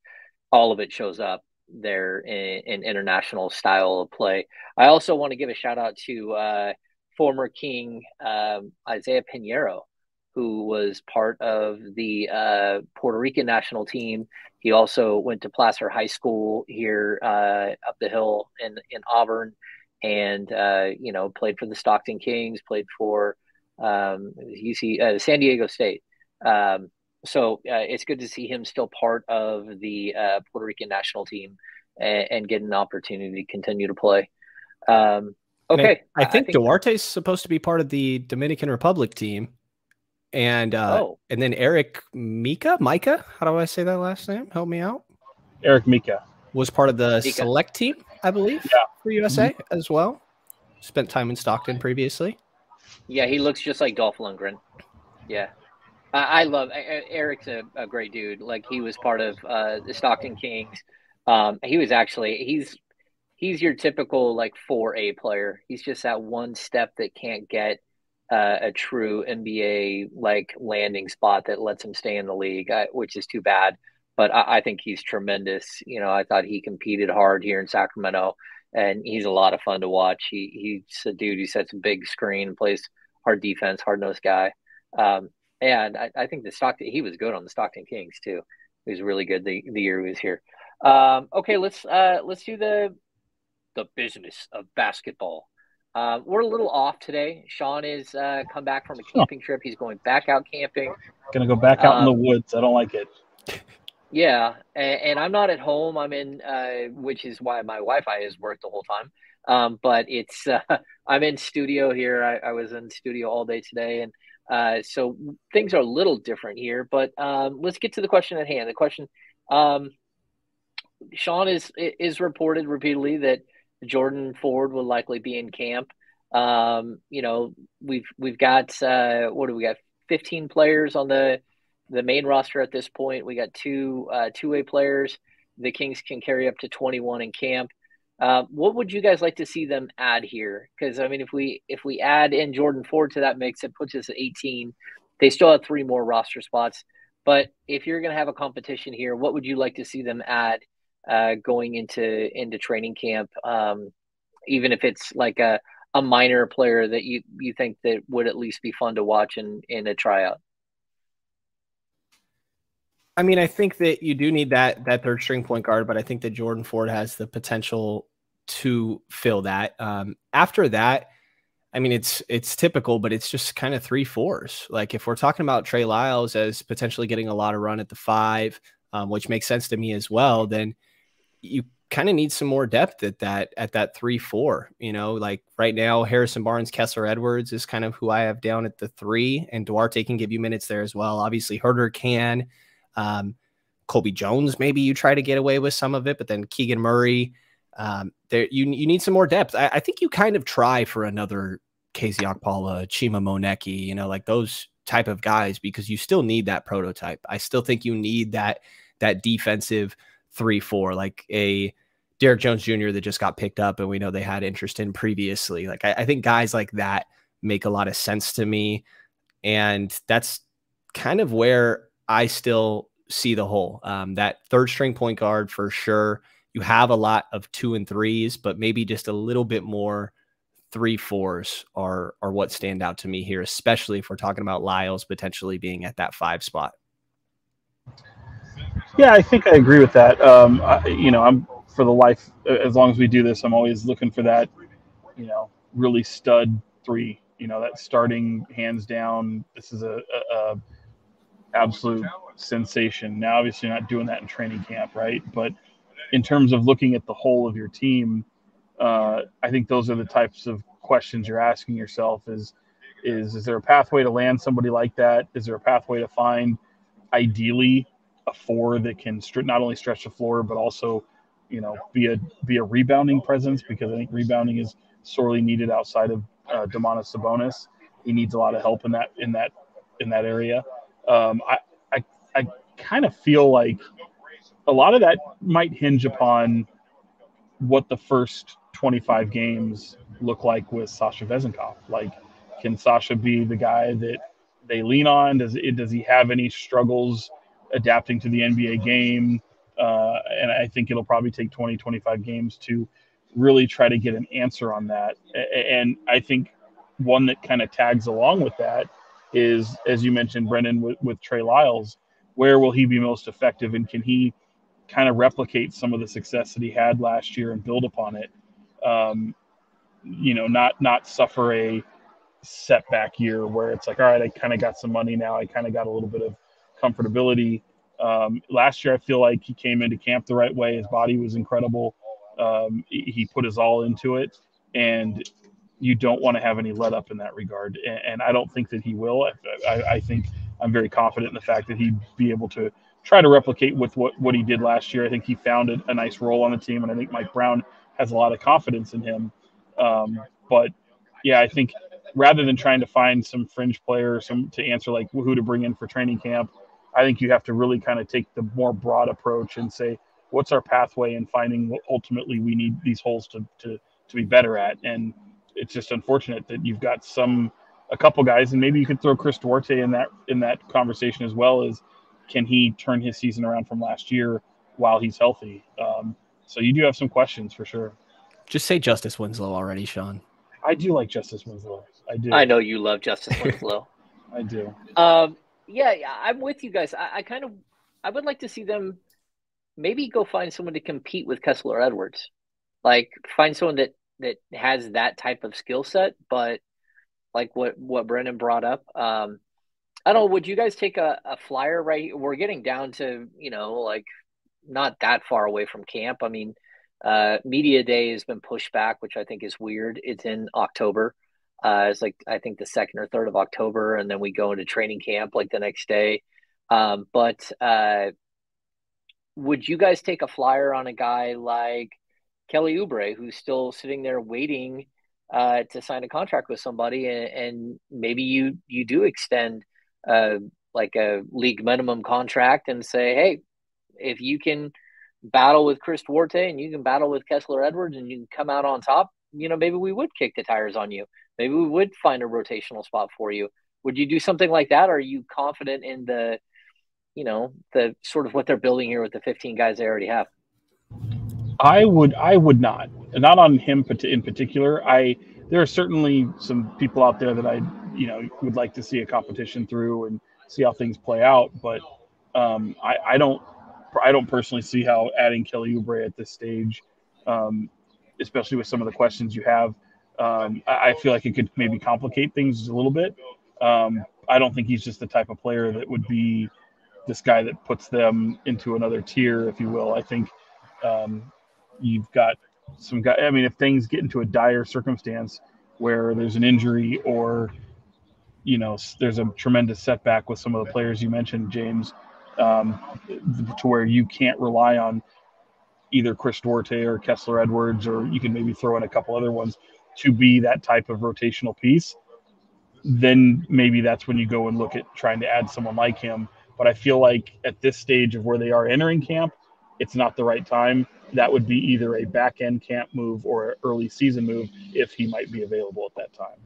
A: all of it shows up there in international style of play. I also want to give a shout out to former King Isaiah Pinheiro, who was part of the Puerto Rican national team. He also went to Placer High School here up the hill in Auburn, and played for the Stockton Kings, played for San Diego State. So it's good to see him still part of the Puerto Rican national team and get an opportunity to continue to play. Okay,
C: I think Duarte's supposed to be part of the Dominican Republic team, and then Eric Micah, how do I say that last name? Help me out.
B: Eric Mika
C: was part of the select team, I believe, for USA as well. Spent time in Stockton previously.
A: Yeah, he looks just like Dolph Lundgren. Yeah. I love Eric's a great dude. Like, he was part of the Stockton Kings. He was actually he's your typical like 4A player. He's just that one step that can't get a true NBA like landing spot that lets him stay in the league, which is too bad. But I think he's tremendous. I thought he competed hard here in Sacramento, and he's a lot of fun to watch. He's a dude who sets a big screen, plays hard defense, hard-nosed guy. And I think he was good on the Stockton Kings too. He was really good the year he was here. Okay, let's do the business of basketball. We're a little off today. Sean is come back from a camping trip. He's going back out camping.
B: Gonna go back out in the woods. I don't like it.
A: Yeah, and I'm not at home. I'm in, which is why my Wi-Fi has worked the whole time. But it's I'm in studio here. I was in studio all day today, and so things are a little different here. But let's get to the question at hand. The question, Sean is reported repeatedly that Jordan Ford will likely be in camp. You know, we've got what do we got? 15 players on the main roster at this point. We got two-way players. The Kings can carry up to 21 in camp. What would you guys like to see them add here? Because I mean, if we add in Jordan Ford to that mix, it puts us at 18. They still have 3 more roster spots. But if you're going to have a competition here, what would you like to see them add going into training camp? Even if it's like a minor player that you think that would at least be fun to watch in a tryout.
C: I mean, I think that you do need that third string point guard, but I think that Jordan Ford has the potential to fill that. After that, I mean, it's typical, but it's just kind of 3-4s. Like if we're talking about Trey Lyles as potentially getting a lot of run at the 5, which makes sense to me as well, then you kind of need some more depth at that 3-4. You know, like right now, Harrison Barnes, Kessler Edwards is kind of who I have down at the 3, and Duarte can give you minutes there as well. Obviously, Herder can. Colby Jones, maybe you try to get away with some of it, but then Keegan Murray, there you need some more depth. I think you kind of try for another Casey Okpala, Chima Moneki, you know, like those type of guys, because you still need that prototype. I still think you need that defensive 3-4, like a Derek Jones Jr. that just got picked up and we know they had interest in previously. Like I think guys like that make a lot of sense to me. And that's kind of where I still see the hole. That third string point guard for sure. You have a lot of 2 and 3s, but maybe just a little bit more 3-4s are what stand out to me here, especially if we're talking about Lyles potentially being at that 5 spot.
B: Yeah, I think I agree with that. I'm for the life, as long as we do this, I'm always looking for that, really stud 3, that starting hands down. This is a absolute sensation. Now, obviously, you're not doing that in training camp, right? But in terms of looking at the whole of your team, I think those are the types of questions you're asking yourself: is there a pathway to land somebody like that? Is there a pathway to find, ideally, a 4 that can not only stretch the floor but also, be a rebounding presence? Because I think rebounding is sorely needed outside of Domantas Sabonis. He needs a lot of help in that area. I kind of feel like a lot of that might hinge upon what the first 25 games look like with Sasha Vezenkov. Like, can Sasha be the guy that they lean on? Does he have any struggles adapting to the NBA game? And I think it'll probably take 20, 25 games to really try to get an answer on that. And I think one that kind of tags along with that is, as you mentioned, Brenden, with Trey Lyles, where will he be most effective, and can he kind of replicate some of the success that he had last year and build upon it? Not suffer a setback year where it's like, all right, I kind of got some money now, I kind of got a little bit of comfortability. Last year, I feel like he came into camp the right way. His body was incredible. He put his all into it, and you don't want to have any let up in that regard. And I don't think that he will. I think I'm very confident in the fact that he'd be able to try to replicate with what he did last year. I think he found a nice role on the team, and I think Mike Brown has a lot of confidence in him. But yeah, I think rather than trying to find some fringe player, to answer like who to bring in for training camp, I think you have to really kind of take the more broad approach and say, what's our pathway in finding what ultimately we need these holes to be better at. And it's just unfortunate that you've got a couple guys, and maybe you could throw Chris Duarte in that conversation as well, as can he turn his season around from last year while he's healthy? So you do have some questions for sure.
C: Just say Justice Winslow already, Sean.
B: I do like Justice Winslow. I do.
A: I know you love Justice Winslow.
B: I do.
A: Yeah, I'm with you guys. I would like to see them maybe go find someone to compete with Kessler Edwards. Like find someone that has that type of skill set, but like what Brenden brought up. I don't know, would you guys take a flyer right? We're getting down to, like not that far away from camp. I mean, media day has been pushed back, which I think is weird. It's in October. It's like I think the 2nd or 3rd of October, and then we go into training camp like the next day. But would you guys take a flyer on a guy like Kelly Oubre, who's still sitting there waiting to sign a contract with somebody, and maybe you do extend like a league minimum contract and say, hey, if you can battle with Chris Duarte and you can battle with Kessler Edwards and you can come out on top, maybe we would kick the tires on you. Maybe we would find a rotational spot for you. Would you do something like that? Or are you confident in the sort of what they're building here with the 15 guys they already have?
B: I would not on him in particular. There are certainly some people out there that I would like to see a competition through and see how things play out. But I don't personally see how adding Kelly Oubre at this stage, especially with some of the questions you have, I feel like it could maybe complicate things a little bit. I don't think he's just the type of player that would be this guy that puts them into another tier, if you will. I think you've got some guy. I mean, if things get into a dire circumstance where there's an injury or there's a tremendous setback with some of the players you mentioned, James, to where you can't rely on either Chris Duarte or Kessler Edwards, or you can maybe throw in a couple other ones to be that type of rotational piece, then maybe that's when you go and look at trying to add someone like him. But I feel like at this stage of where they are entering camp, it's not the right time. That would be either a back-end camp move or an early season move if he might be available at that time.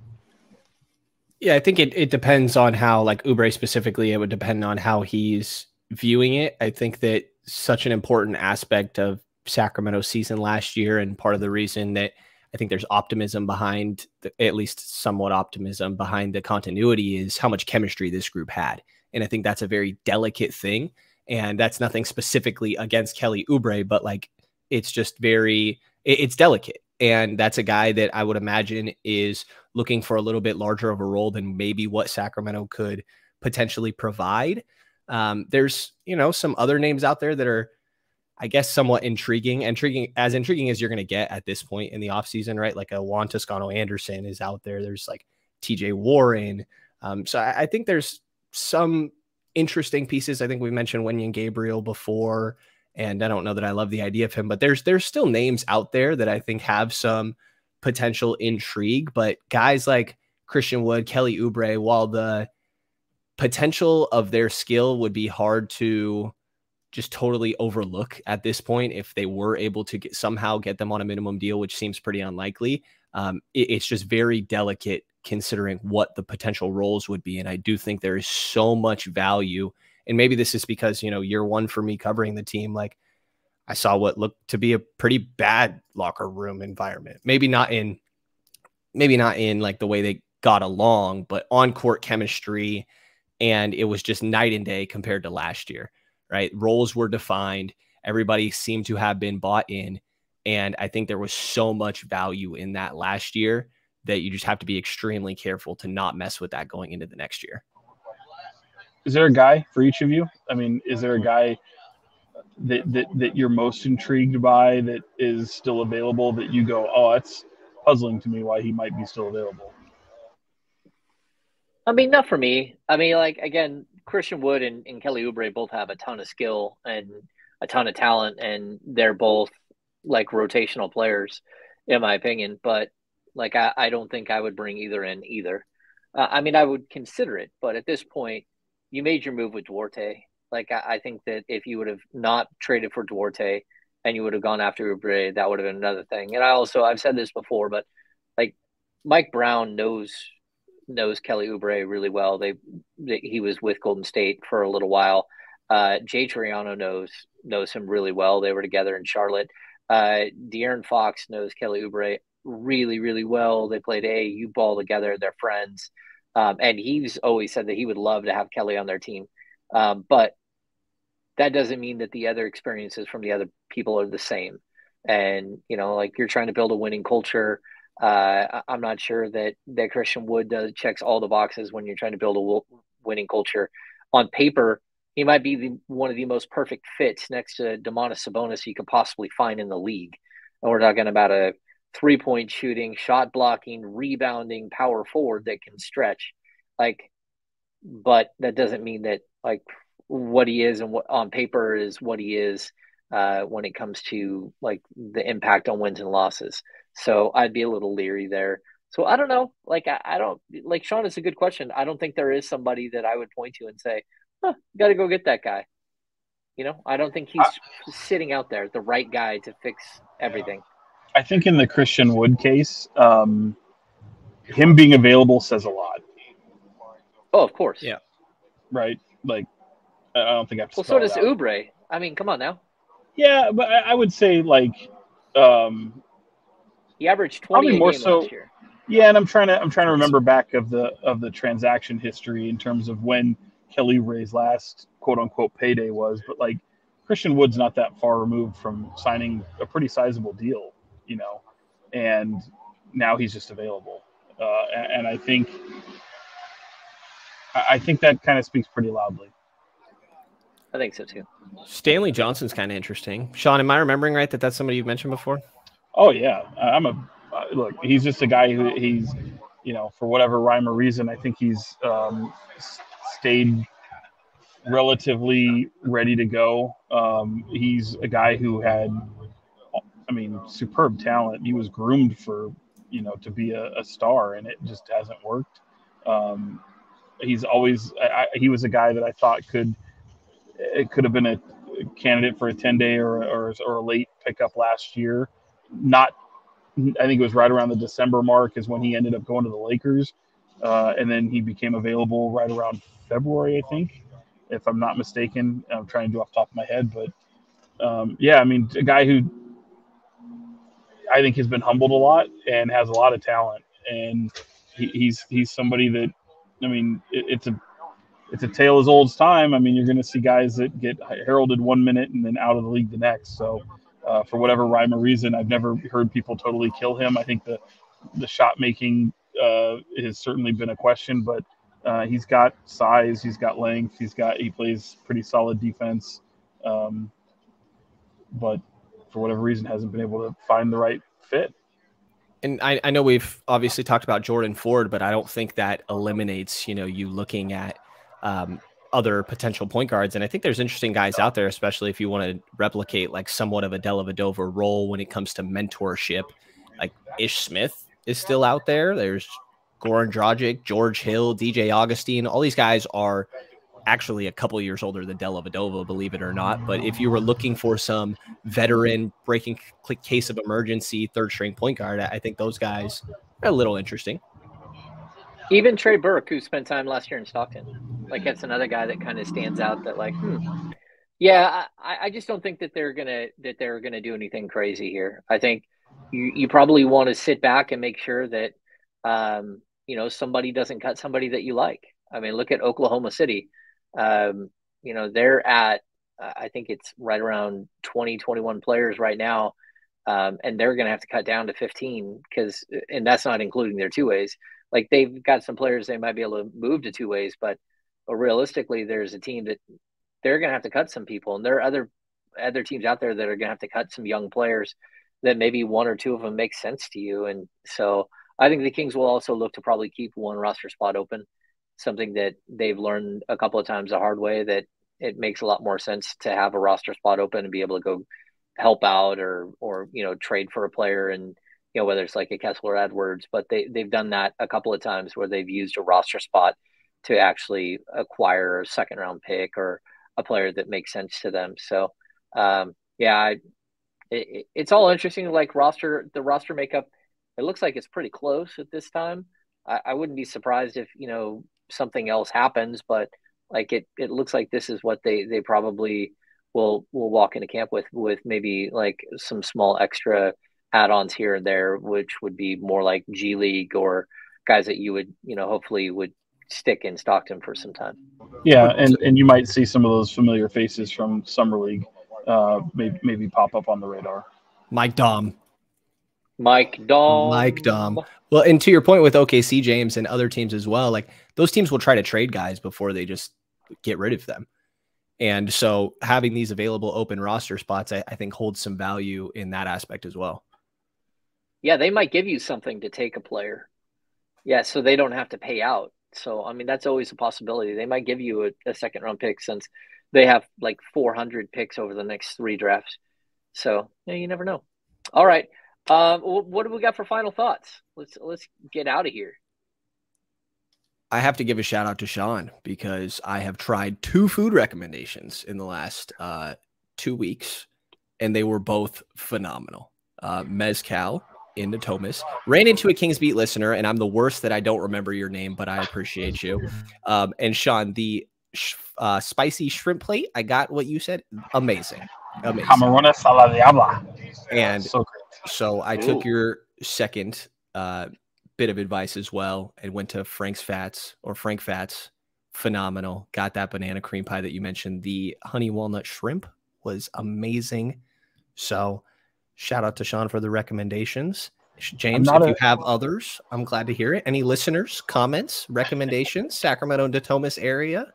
C: Yeah, I think it depends on how, like Oubre specifically, it would depend on how he's viewing it. I think that such an important aspect of Sacramento's season last year, and part of the reason that I think there's optimism behind, at least somewhat optimism behind the continuity, is how much chemistry this group had. And I think that's a very delicate thing. And that's nothing specifically against Kelly Oubre, but like, it's just it's delicate. And that's a guy that I would imagine is looking for a little bit larger of a role than maybe what Sacramento could potentially provide. There's, some other names out there that are, I guess, somewhat intriguing as you're going to get at this point in the offseason, right? Like a Juan Toscano Anderson is out there. There's like TJ Warren. So I think there's some interesting pieces. I think we mentioned Wenyen Gabriel before, and I don't know that I love the idea of him, but there's still names out there that I think have some potential intrigue. But guys like Christian Wood, Kelly Oubre, while the potential of their skill would be hard to just totally overlook at this point, if they were able to somehow get them on a minimum deal, which seems pretty unlikely, it's just very delicate considering what the potential roles would be. And I do think there is so much value. And maybe this is because, year one for me covering the team, like I saw what looked to be a pretty bad locker room environment. Maybe not in like the way they got along, but on court chemistry. And it was just night and day compared to last year, right? Roles were defined. Everybody seemed to have been bought in. And I think there was so much value in that last year that you just have to be extremely careful to not mess with that going into the next year.
B: Is there a guy for each of you? I mean, is there a guy that you're most intrigued by that is still available that you go, oh, that's puzzling to me why he might be still available?
A: I mean, not for me. I mean, like, again, Christian Wood and Kelly Oubre both have a ton of skill and a ton of talent, and they're both like rotational players, in my opinion. But like, I don't think I would bring either in either. I mean, I would consider it, but at this point, you made your move with Duarte. Like, I think that if you would have not traded for Duarte and you would have gone after Oubre, that would have been another thing. And I've said this before, but like Mike Brown knows Kelly Oubre really well. He was with Golden State for a little while. Jay Triano knows him really well. They were together in Charlotte. De'Aaron Fox knows Kelly Oubre really, really well. They played AAU ball together. They're friends. And he's always said that he would love to have Kelly on their team. But that doesn't mean that the other experiences from the other people are the same. And, like you're trying to build a winning culture. I'm not sure that Christian Wood checks all the boxes when you're trying to build a winning culture. On paper, he might be one of the most perfect fits next to Domantas Sabonis you could possibly find in the league. And we're talking about a 3-point shooting, shot blocking, rebounding power forward that can stretch. But that doesn't mean that what he is and what on paper is what he is when it comes to the impact on wins and losses. So I'd be a little leery there. So I don't know. I don't like Sean. It's a good question. I don't think there is somebody that I would point to and say, got to go get that guy. I don't think he's sitting out there, the right guy to fix everything.
B: I think in the Christian Wood case, him being available says a lot.
A: Oh, of course.
C: Yeah.
B: Right. I don't think I have to.
A: Well, so does Oubre. I mean, come on now.
B: Yeah, but I would say
A: he averaged 20 more last year.
B: Yeah, and I'm trying to remember back of the transaction history in terms of when Kelly Oubre's last quote unquote payday was, but Christian Wood's not that far removed from signing a pretty sizable deal, and now he's just available, and I think that kind of speaks pretty loudly.
A: I think so too.
C: Stanley Johnson's kind of interesting. Sean, am I remembering right that that's somebody you've mentioned before?
B: Oh yeah, look. He's just a guy who he's, for whatever rhyme or reason, I think he's stayed relatively ready to go. He's a guy who had, superb talent. He was groomed for, to be a star, and it just hasn't worked. He's always, he was a guy that I thought could have been a candidate for a 10-day or a late pickup last year. I think it was right around the December mark is when he ended up going to the Lakers. And then he became available right around February, I think, if I'm not mistaken. I'm trying to do off the top of my head. But, a guy who I think has been humbled a lot and has a lot of talent. And he's somebody that, it's a tale as old as time. You're going to see guys that get heralded 1 minute and then out of the league the next. So for whatever rhyme or reason, I've never heard people totally kill him. I think the shot making has certainly been a question, but he's got size, he's got length, he plays pretty solid defense. But for whatever reason, hasn't been able to find the right fit.
C: And I know we've obviously talked about Jordan Ford, but I don't think that eliminates, you looking at other potential point guards. And I think there's interesting guys out there, especially if you want to replicate somewhat of a Dellavedova role when it comes to mentorship. Ish Smith is still out there. There's Goran Dragic, George Hill, DJ Augustine. All these guys are actually a couple years older than Dellavedova, believe it or not. But if you were looking for some veteran breaking case of emergency third string point guard, I think those guys are a little interesting.
A: Even Trey Burke, who spent time last year in Stockton, that's another guy that kind of stands out. That yeah, I just don't think that they're gonna do anything crazy here. I think you probably want to sit back and make sure that somebody doesn't cut somebody that you like. Look at Oklahoma City. They're at I think it's right around 20, 21 players right now, and they're gonna have to cut down to 15 and that's not including their two ways. They've got some players they might be able to move to two ways, but realistically, there's a team that they're going to have to cut some people. And there are other teams out there that are going to have to cut some young players that maybe one or two of them make sense to you. And so I think the Kings will also look to probably keep one roster spot open, something that they've learned a couple of times the hard way, that it makes a lot more sense to have a roster spot open and be able to go help out or trade for a player and, whether it's a Kessler Edwards, but they've done that a couple of times where they've used a roster spot to actually acquire a second round pick or a player that makes sense to them. So, it's all interesting. The roster makeup, it looks like it's pretty close at this time. I wouldn't be surprised if, something else happens, but it looks like this is what they probably will walk into camp with maybe some small extra add-ons here and there, which would be more like G League or guys that you would, hopefully would stick in Stockton for some time.
B: Yeah, and you might see some of those familiar faces from Summer League maybe pop up on the radar.
C: Mike Dom.
A: Mike Dom.
C: Well, and to your point with OKC, James, and other teams as well, like those teams will try to trade guys before they just get rid of them. And so having these available open roster spots, I think holds some value in that aspect as well.
A: Yeah, they might give you something to take a player. Yeah, so they don't have to pay out. So, I mean, that's always a possibility. They might give you a second round pick since they have like 400 picks over the next 3 drafts. So, yeah, you never know. All right. What do we got for final thoughts? Let's get out of here.
C: I have to give a shout out to Sean because I have tried 2 food recommendations in the last 2 weeks, and they were both phenomenal. Mezcal in Natomas. Ran into a Kings Beat listener, and I'm the worst that I don't remember your name, but I appreciate you. And Sean, the spicy shrimp plate, I got what you said. Amazing.
B: Camarones a la diabla.
C: And
B: so great.
C: So I took your second bit of advice as well and went to Frank Fats. Phenomenal. Got that banana cream pie that you mentioned. The honey walnut shrimp was amazing. So shout out to Sean for the recommendations. James, if you have others, I'm glad to hear it. Any listeners, comments, recommendations, Sacramento and Natomas area?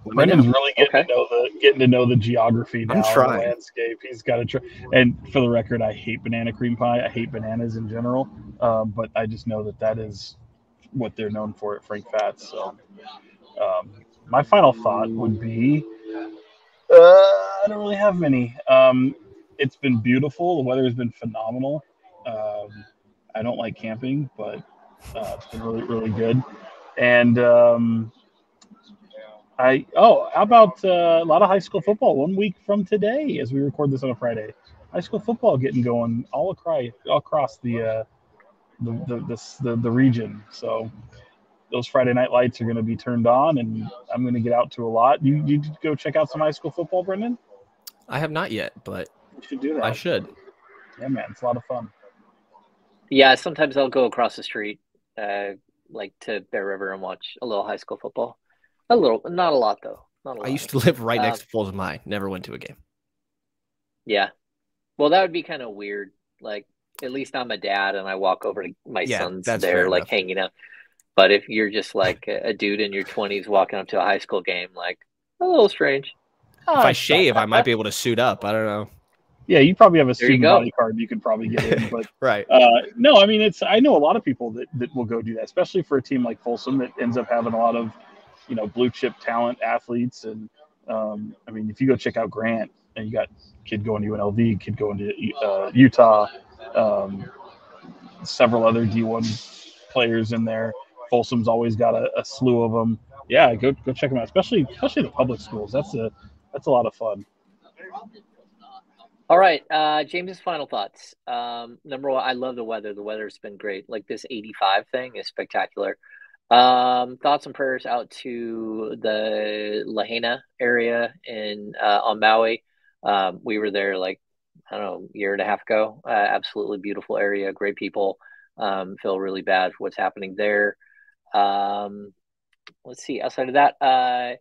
B: Brendan's really getting to know the geography now.
C: I'm trying.
B: The landscape. He's got to try. And for the record, I hate banana cream pie. I hate bananas in general. But I just know that is what they're known for at Frank Fats. So my final thought would be, I don't really have many. It's been beautiful. The weather has been phenomenal. I don't like camping, but it's been really, really good. And how about a lot of high school football 1 week from today as we record this on a Friday. High school football getting going all across the region. So those Friday night lights are going to be turned on, and I'm going to get out to a lot. You go check out some high school football, Brenden?
C: I have not yet, but
B: you should do that.
C: I should.
B: Yeah, man, it's a lot of fun.
A: Yeah, sometimes I'll go across the street, like to Bear River and watch a little high school football. A little, not a lot though. Not a lot.
C: I used to live right next to Fulton High. Never went to a game.
A: Yeah. Well, that would be kind of weird. Like, at least I'm a dad and I walk over to my son's there, like hanging out. But if you're just like a dude in your 20s walking up to a high school game, like a little strange.
C: If I shave, I might be able to suit up. I don't know.
B: Yeah, you probably have a student body card you could probably get in, but
C: right.
B: No, I mean I know a lot of people that will go do that, especially for a team like Folsom that ends up having a lot of blue chip talent athletes. And I mean, if you go check out Grant, and you got kid going to UNLV, kid going to Utah, several other D1 players in there. Folsom's always got a slew of them. Yeah, go check them out, especially the public schools. That's a lot of fun.
A: All right, James's final thoughts. Number one, I love the weather. The weather's been great. Like this 85 thing is spectacular. Thoughts and prayers out to the Lahaina area on Maui. We were there like, I don't know, a year and a half ago. Absolutely beautiful area, great people. Feel really bad for what's happening there. Let's see. Outside of that,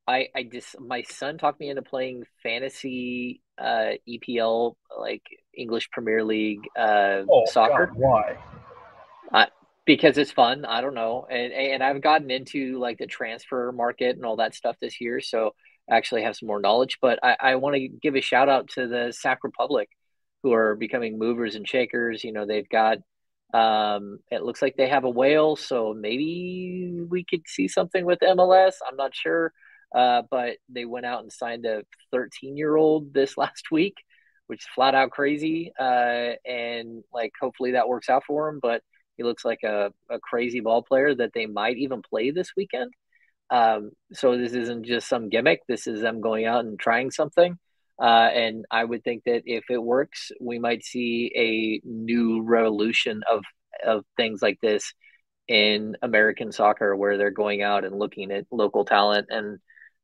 A: my son talked me into playing fantasy EPL, like English Premier League soccer.
B: God, why?
A: Because it's fun. I don't know. And I've gotten into like the transfer market and all that stuff this year. So I actually have some more knowledge, but I want to give a shout out to the Sac Republic who are becoming movers and shakers. They've got, it looks like they have a whale. So maybe we could see something with MLS. I'm not sure. But they went out and signed a 13-year-old this last week, which is flat out crazy. And like, hopefully that works out for him, but he looks like a crazy ball player that they might even play this weekend. So this isn't just some gimmick. This is them going out and trying something. And I would think that if it works, we might see a new revolution of things like this in American soccer, where they're going out and looking at local talent and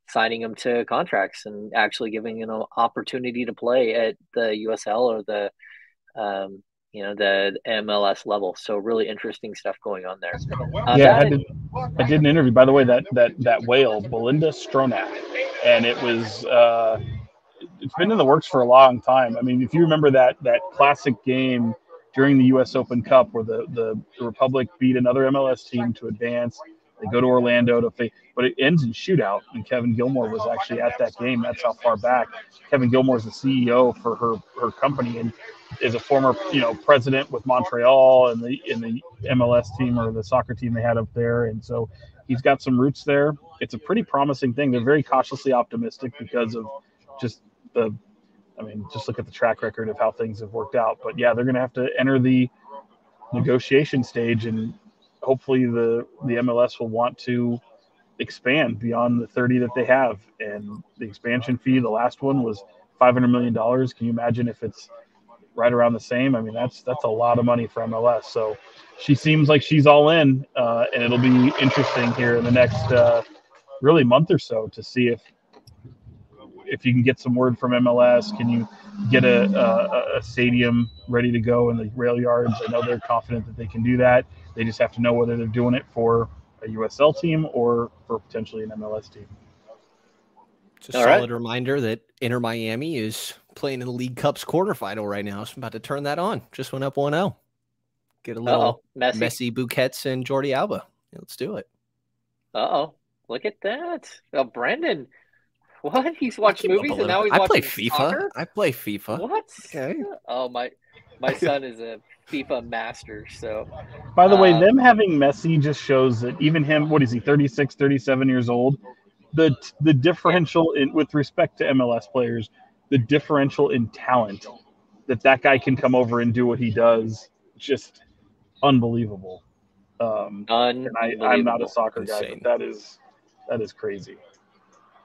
A: signing them to contracts and actually giving an opportunity to play at the USL or the the MLS level. So really interesting stuff going on there.
B: Yeah, I did an interview, by the way, that whale, Belinda Stronach, and it was it's been in the works for a long time. I mean, if you remember that classic game during the U.S. Open Cup where the Republic beat another MLS team to advance, they go to Orlando to face, but it ends in shootout. And Kevin Gilmore was actually at that game. That's how far back. Kevin Gilmore is the CEO for her company and is a former president with Montreal and the MLS team or the soccer team they had up there, and so he's got some roots there. It's a pretty promising thing. They're very cautiously optimistic because of just just look at the track record of how things have worked out. But yeah, they're going to have to enter the negotiation stage, and hopefully the MLS will want to expand beyond the 30 that they have. And the expansion fee, the last one was $500 million. Can you imagine if it's right around the same? I mean, that's a lot of money for MLS. So she seems like she's all in, and it'll be interesting here in the next really month or so to see if you can get some word from MLS. Can you get a stadium ready to go in the rail yards? I know they're confident that they can do that. They just have to know whether they're doing it for a USL team or for potentially an MLS team.
C: It's a solid reminder that Inter Miami is playing in the League Cup's quarterfinal right now. So I'm about to turn that on. Just went up 1-0. Get a little Messi, Busquets, and Jordi Alba. Yeah, let's do it.
A: Look at that. Oh, Brenden. What? He's watched movies and now he's watching
C: FIFA.
A: Soccer?
C: I play FIFA.
A: What?
C: Okay.
A: Oh, my son is a FIFA master. So,
B: by the way, them having Messi just shows that even him, what is he, 36, 37 years old? The differential with respect to MLS players, the differential in talent that guy can come over and do what he does, just unbelievable. And I'm not a soccer guy, but that is crazy.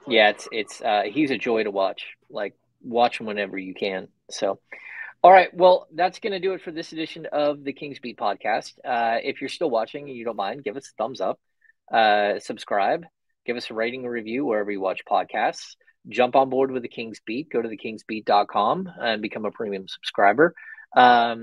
A: Yeah, it's he's a joy to watch. Like, watch him whenever you can. So, all right, well, that's going to do it for this edition of the Kings Beat podcast. If you're still watching and you don't mind, give us a thumbs up, subscribe, give us a rating and review wherever you watch podcasts. Jump on board with the Kings Beat. Go to thekingsbeat.com and become a premium subscriber. I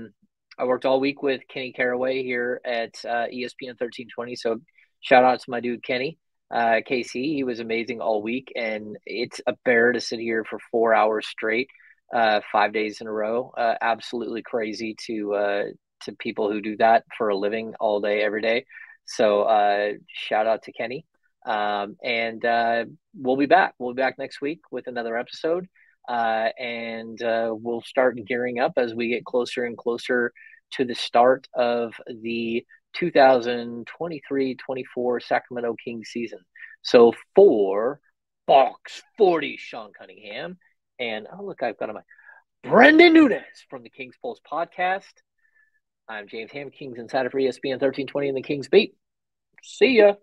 A: worked all week with Kenny Caraway here at ESPN 1320. So shout out to my dude, Kenny. KC, he was amazing all week, and it's a bear to sit here for 4 hours straight, 5 days in a row. Absolutely crazy to people who do that for a living all day, every day. So shout out to Kenny. And we'll be back. We'll be back next week with another episode. And we'll start gearing up as we get closer and closer to the start of the 2023-24 Sacramento Kings season. So for Box 40, Sean Cunningham, and look, I've got my Brenden Nunes from the Kings Pulse podcast. I'm James Ham, Kings Insider for ESPN 1320 and the Kings Beat. See ya.